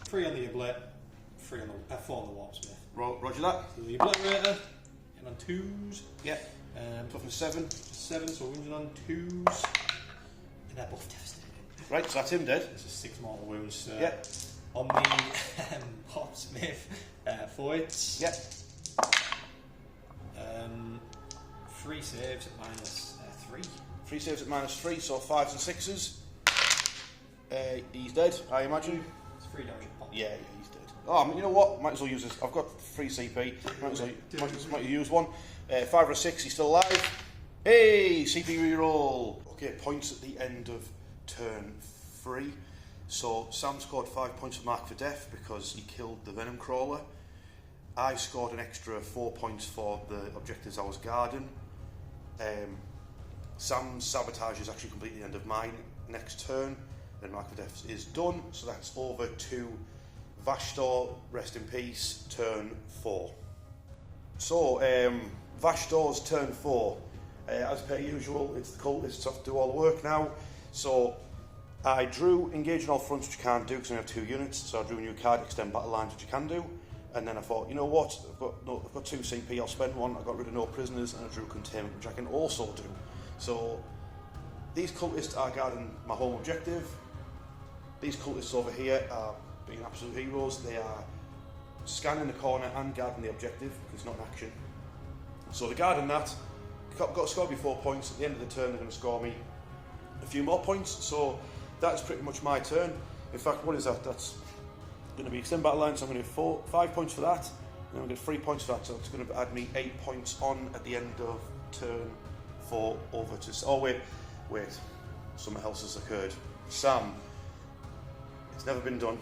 3 on the Oblit, 4 on the Warpsmith. Roger that. So the Obliterator, and on 2s. Yeah. Toughness 7. 7, so wounded on 2s. And they're both devastated. Right, so that's him dead. This is 6 mortal wounds. Yeah. On the Warpsmith, 4 hits. Yeah. 3 saves at -3. 3 saves at -3, so 5s and 6s. He's dead, I imagine. It's 3 damage. Yeah, he's dead. Oh, you know what? Might as well use this. I've got 3 CP. Might as well use one. 5 or 6, he's still alive. Hey, CP reroll. Okay, points at the end of turn 3. So Sam scored 5 points for Mark for Death because he killed the Venom Crawler. I scored an extra 4 points for the objectives I was guarding. Sam's sabotage is actually completely the end of my next turn. Then Mark of Death is done, so that's over to Vash Door, rest in peace, turn 4. So, Vash Door's turn 4. As per usual, it's the cultists have to do all the work now. So, I drew engage on all fronts, which you can't do because I only have 2 units. So I drew a new card, extend battle lines, which you can do. And then I thought, you know what, I've got 2 CP, I'll spend 1. I got rid of no prisoners, and I drew containment, which I can also do. So, these cultists are guarding my home objective. These cultists over here are being absolute heroes. They are scanning the corner and guarding the objective because it's not an action. So they're guarding that. Got to score me 4 points. At the end of the turn, they're going to score me a few more points. So that's pretty much my turn. In fact, what is that? That's going to be extend battle line. So I'm going to do 5 points for that. And I'm going to get 3 points for that. So it's going to add me 8 points on at the end of turn 4 over to. Oh wait, something else has occurred. Sam. It's never been done.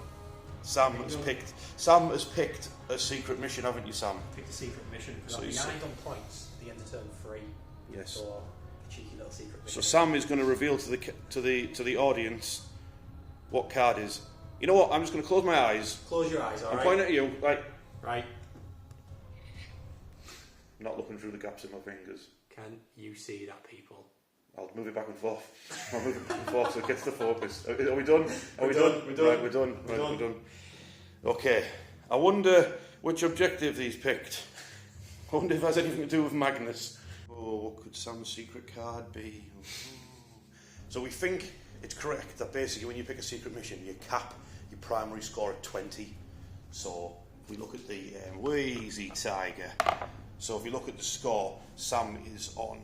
Sam has picked a secret mission, haven't you, Sam? Picked a secret mission. So I'm behind on points at the end of turn 3. Yes. So a cheeky little secret mission. So Sam is going to reveal to the audience what card is. You know what? I'm just going to close my eyes. Close your eyes. All I'm right. pointing at you. Right. Not looking through the gaps in my fingers. Can you see that, people? I'll move it back and forth. I'll move it back and forth so it gets the focus. Are we done? We're done. Right, we're done. We're done. Okay. I wonder which objective these picked. I wonder if it has anything to do with Magnus. Oh, what could Sam's secret card be? So we think it's correct that basically when you pick a secret mission, you cap your primary score at 20. So if we look at the Wheezy Tiger. So if you look at the score, Sam is on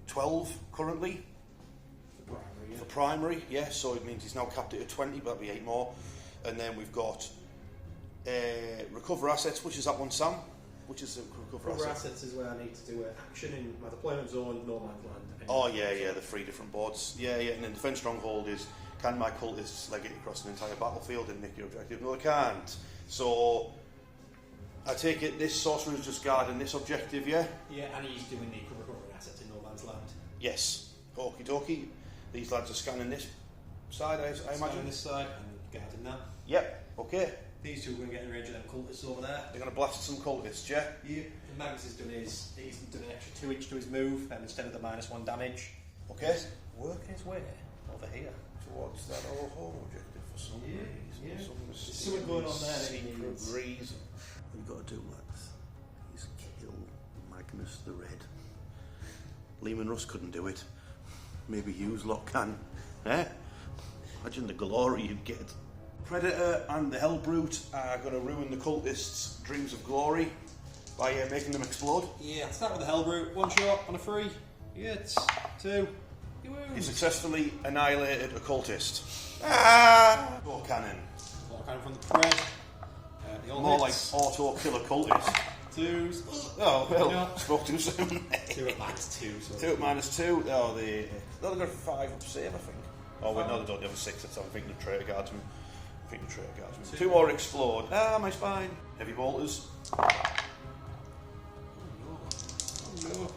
12 currently for primary, yeah, so it means he's now capped it at 20, but that'll be 8 more. And then we've got recover assets, which is that one, Sam? Which is the recover assets is where I need to do an action in my deployment zone, no man's land. Oh yeah, the 3 different boards. Yeah, and then defense stronghold is, can my cultists leg it across an entire battlefield and nick your objective? No, they can't. So I take it this sorcerer is just guarding this objective, yeah? Yeah, and he's doing the recovering assets in no man's land. Yes. Okie dokie. These lads are scanning this side, I imagine. Scanning this side and guarding that. Yep, okay. These two are going to get in range of them cultists over there. They're going to blast some cultists, yeah? Yeah. And Magnus has done he's done an extra 2 inch to his move, instead of the -1 damage. Okay. He's working his way over here. Towards that old home objective for some reason. Yeah. There's something going on there that he needs. reason. What you've got to do, lads, is kill Magnus the Red. Lehman Russ couldn't do it. Maybe Hughes lot can. Eh? Imagine the glory you'd get. Predator and the Hellbrute are going to ruin the cultists' dreams of glory by making them explode. Yeah, start with the Hellbrute. 1 shot on a 3. Hits. 2. You successfully annihilated a cultist. Ah! Auto cannon. Auto cannon from the Pred. More like auto killer cultist. 2s. Oh, well, Yeah. spoke too soon. 2 at -2. So 2 at -2. Oh, they've got 5 up save, I think. Oh, wait, no, they don't. They have a 6. That's how I'm thinking of traitor guardsmen. 2 more explode. Ah, my spine. Heavy bolters. Oh no.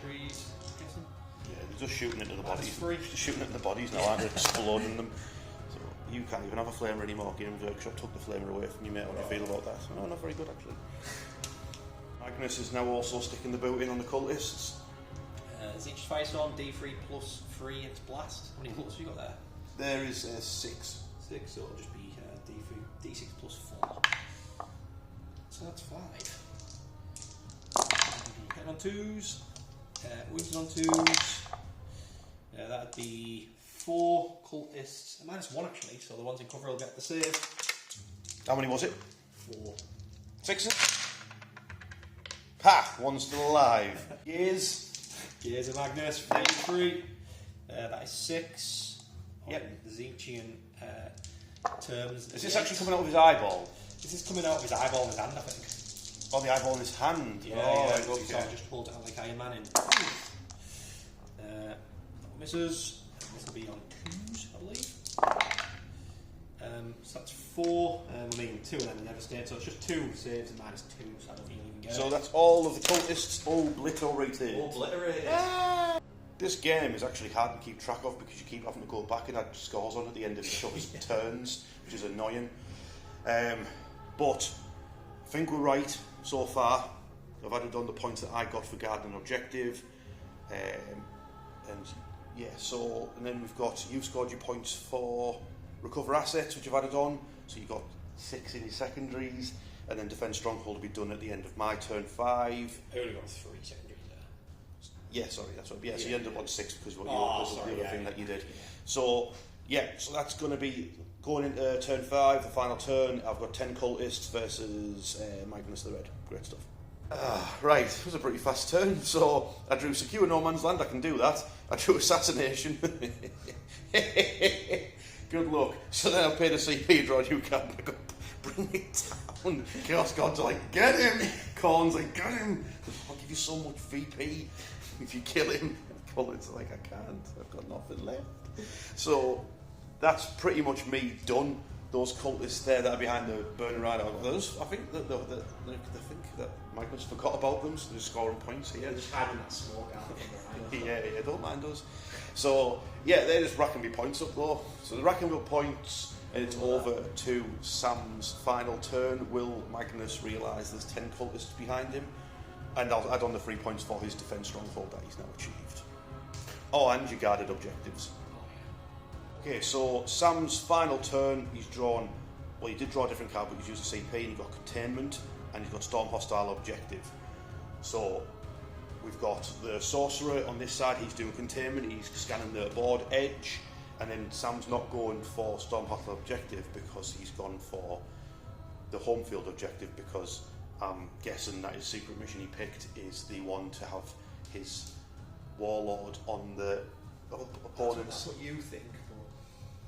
3s. Guessing. Yeah, they're just shooting into the bodies. -3. Just shooting into the bodies now, aren't they? Exploding them. So you can't even have a flamer anymore. Games Workshop took the flamer away from you, mate. How do you feel about that? No, not very good, actually. Magnus is now also sticking the boot in on the cultists. Is each Firestorm D3 +3 its blast? How many bolts have you got there? There is 6. 6, so it'll just be D6 +4. So that's 5. Hitting on 2s. Wounded on 2s. That'd be 4 cultists. A -1 actually, so the ones in cover will get the save. How many was it? 4. 6. Ha! One's still alive. Years. Gears of Magnus, 3. That is 6. Yep. On the Zinchian terms. Is this actually coming out of his eyeball? This is coming out of his eyeball in his hand, I think. Oh, the eyeball in his hand. Yeah, oh, yeah. right, So okay. just hold it out like Iron Man in. Misses. This will be on 2s, I believe. So that's 4. I mean, 2 and then the Devastate. So it's just 2 saves and -2. So I don't think you even get So it. that's all of the cultists obliterated. Obliterated. This game is actually hard to keep track of because you keep having to go back and add scores on at the end of each other's turns, which is annoying. But I think we're right so far. I've added on the points that I got for guarding an objective. And then we've got, you've scored your points for recover assets, which I've added on. So you got 6 in your secondaries, and then defend stronghold will be done at the end of my turn 5. I only got 3 secondaries there. Yeah, sorry, that's right. Yeah, so you end up on 6 because of the other thing that you did. Yeah. So that's going to be going into turn 5, the final turn. I've got 10 cultists versus Magnus the Red. Great stuff. Right, it was a pretty fast turn. So I drew Secure No Man's Land, I can do that. I drew Assassination. Good luck. So then I paid a CP, draw a new card, and I go, bring it down. Chaos Gods are like, get him! Corn's like, get him! I'll give you so much VP if you kill him. Cultists are like, I can't, I've got nothing left. So that's pretty much me done. Those cultists there that are behind the burning rhino, I think that Magnus forgot about them, so they're scoring points here. They're just hiding that smoke out of the rhino. Yeah, don't mind us. So, they're just racking me points up though. So they're racking up points, and it's over to Sam's final turn. Will Magnus realise there's 10 cultists behind him? And I'll add on the 3 points for his defence stronghold that he's now achieved. Oh, and your guarded objectives. Okay, so Sam's final turn, he did draw a different card, but he's used a CP, and he got Containment, and he's got Storm Hostile Objective. So we've got the Sorcerer on this side, he's doing Containment, he's scanning the board edge, and then Sam's not going for Storm Hostile Objective because he's gone for the home field objective, because I'm guessing that his secret mission he picked is the one to have his Warlord on the opponent. That's what you think.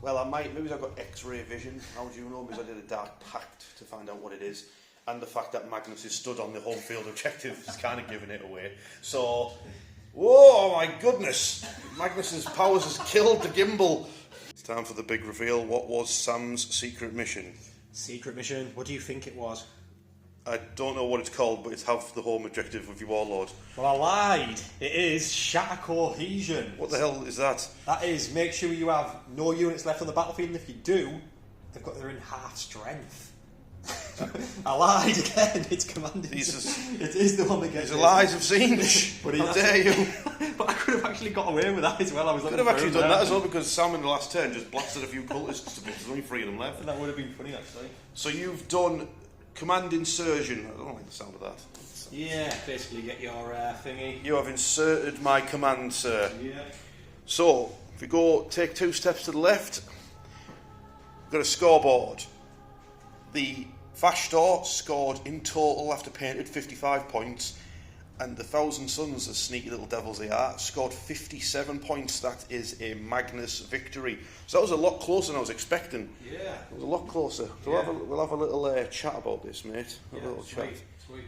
Well, maybe I've got X-ray vision, how would you know? Maybe I did a dark pact to find out what it is. And the fact that Magnus is stood on the home field objective is kind of giving it away. So, whoa, my goodness! Magnus's powers has killed the gimbal. It's time for the big reveal. What was Sam's secret mission? Secret mission, what do you think it was? I don't know what it's called, but it's have the home objective of your Warlord. Well, I lied. It is Shatter Cohesion. What the hell is that? That is, make sure you have no units left on the battlefield, and if you do, they're in half strength. I lied again. It's commanded. It is the one that gets. These are lies of Siege. How dare you? But I could have actually got away with that as well. I could have actually done that as well, because Sam in the last turn just blasted a few cultists to bits. There's only 3 of them left. And that would have been funny, actually. So you've done Command Insertion. I don't like the sound of that. Yeah, basically get your thingy. You have inserted my command, sir. Yeah. So, if we go take 2 steps to the left, we've got a scoreboard. The Vash Door scored in total after painted 55 points, and the Thousand Suns, as sneaky little devils they are, scored 57 points. That is a Magnus victory. So that was a lot closer than I was expecting. Yeah. It was a lot closer. So Yeah. we'll have a little chat about this, mate. A little sweet, chat. sweet.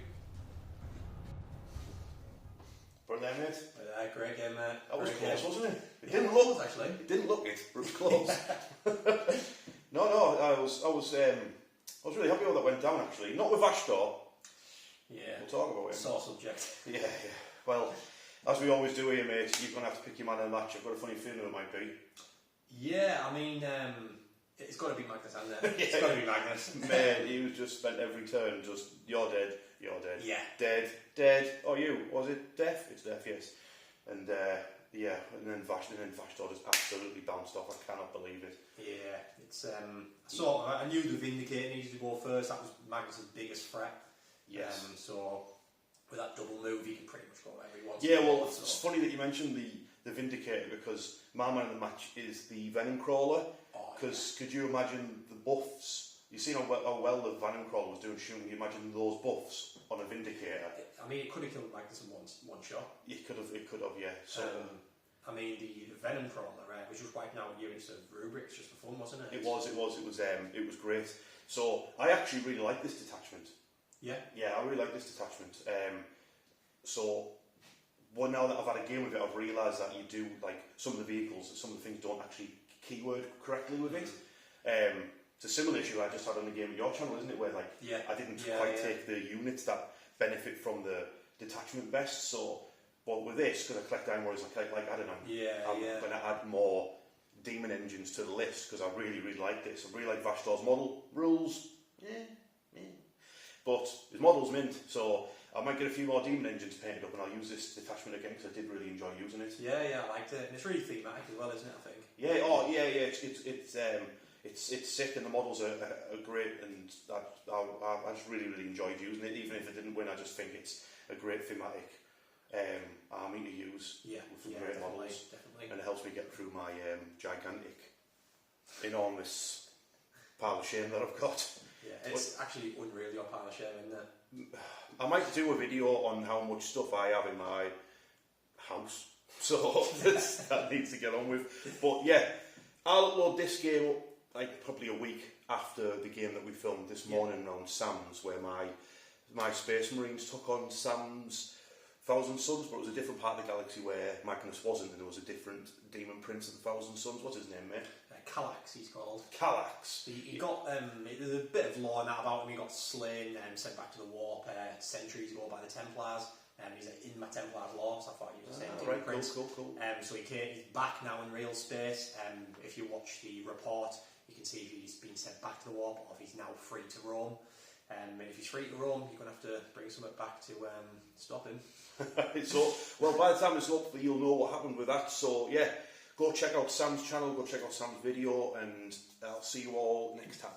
From there, mate. Great game, mate. That was Great close, game. wasn't it? It Yeah, didn't it look was, actually. It didn't look it, but it was close. No, I was really happy how that went down, actually. Not with Vash Door. Yeah. We'll talk about him. Sore subject. Yeah. Well, as we always do here, mate, you're going to have to pick your man in the match. I've got a funny feeling it might be. Yeah, I mean, it's got to be Magnus, hasn't it? It's got to be Magnus. Man, he was just spent every turn just, you're dead. Yeah. Dead. Oh, you? Was it deaf? It's deaf, yes. And, and then Vashtorr just absolutely bounced off. I cannot believe it. Yeah, it's I knew the Vindicator needed to go first. That was Magnus's biggest threat. Yes. So with that double move, he can pretty much go wherever he wants. Yeah, well, it's funny that you mentioned the Vindicator, because my man in the match is the Venom Crawler. Because could you imagine the buffs? You've seen how well the Venom Crawler was doing shooting. You imagine those buffs on a Vindicator. I mean, it could have killed Magnus in one shot. It could have, yeah. So I mean, the Venom Crawler was just wiping out units of rubrics just for fun, wasn't it? It was great. So I actually really like this detachment. Yeah, I really like this detachment. Now that I've had a game with it, I've realised that you do, like, some of the vehicles, some of the things don't actually keyword correctly with it. It's a similar issue I just had on the game with your channel, isn't it? Where I didn't quite take the units that benefit from the detachment best. So But with this, because I collect DAEMONIC, like I don't know, I'm going to add more demon engines to the list because I really, really like this. I really like Vashtor's model. Rules, but his model's mint, so I might get a few more demon engines painted up and I'll use this detachment again because I did really enjoy using it. Yeah, I liked it. And it's really thematic as well, isn't it, I think? Yeah, it's sick and the models are great, and I just really, really enjoyed using it. Even if it didn't win, I just think it's a great thematic army to use with some great models. Definitely. And it helps me get through my gigantic, enormous pile of shame that I've got. Yeah, it's actually unreal, your pile of shame, isn't it? I might do a video on how much stuff I have in my house, so that needs to get on with. But yeah, I'll upload this game like probably a week after the game that we filmed this morning around Sam's, where my Space Marines took on Sam's Thousand Suns, but it was a different part of the galaxy where Magnus wasn't, and there was a different demon prince of the Thousand Suns. What's his name, mate? Kallax, he's called. Kallax. He got, there's a bit of lore now about him. He got slain and sent back to the warp centuries ago by the Templars. He's in my Templars lore, so I thought he was the same demon prince. Cool. So he's back now in real space. If you watch the report, you can see if he's been sent back to the warp or if he's now free to roam. And if he's free to roam, you're going to have to bring something back to stop him. So, well, by the time it's up, you'll know what happened with that. So, yeah, go check out Sam's channel, go check out Sam's video, and I'll see you all next time.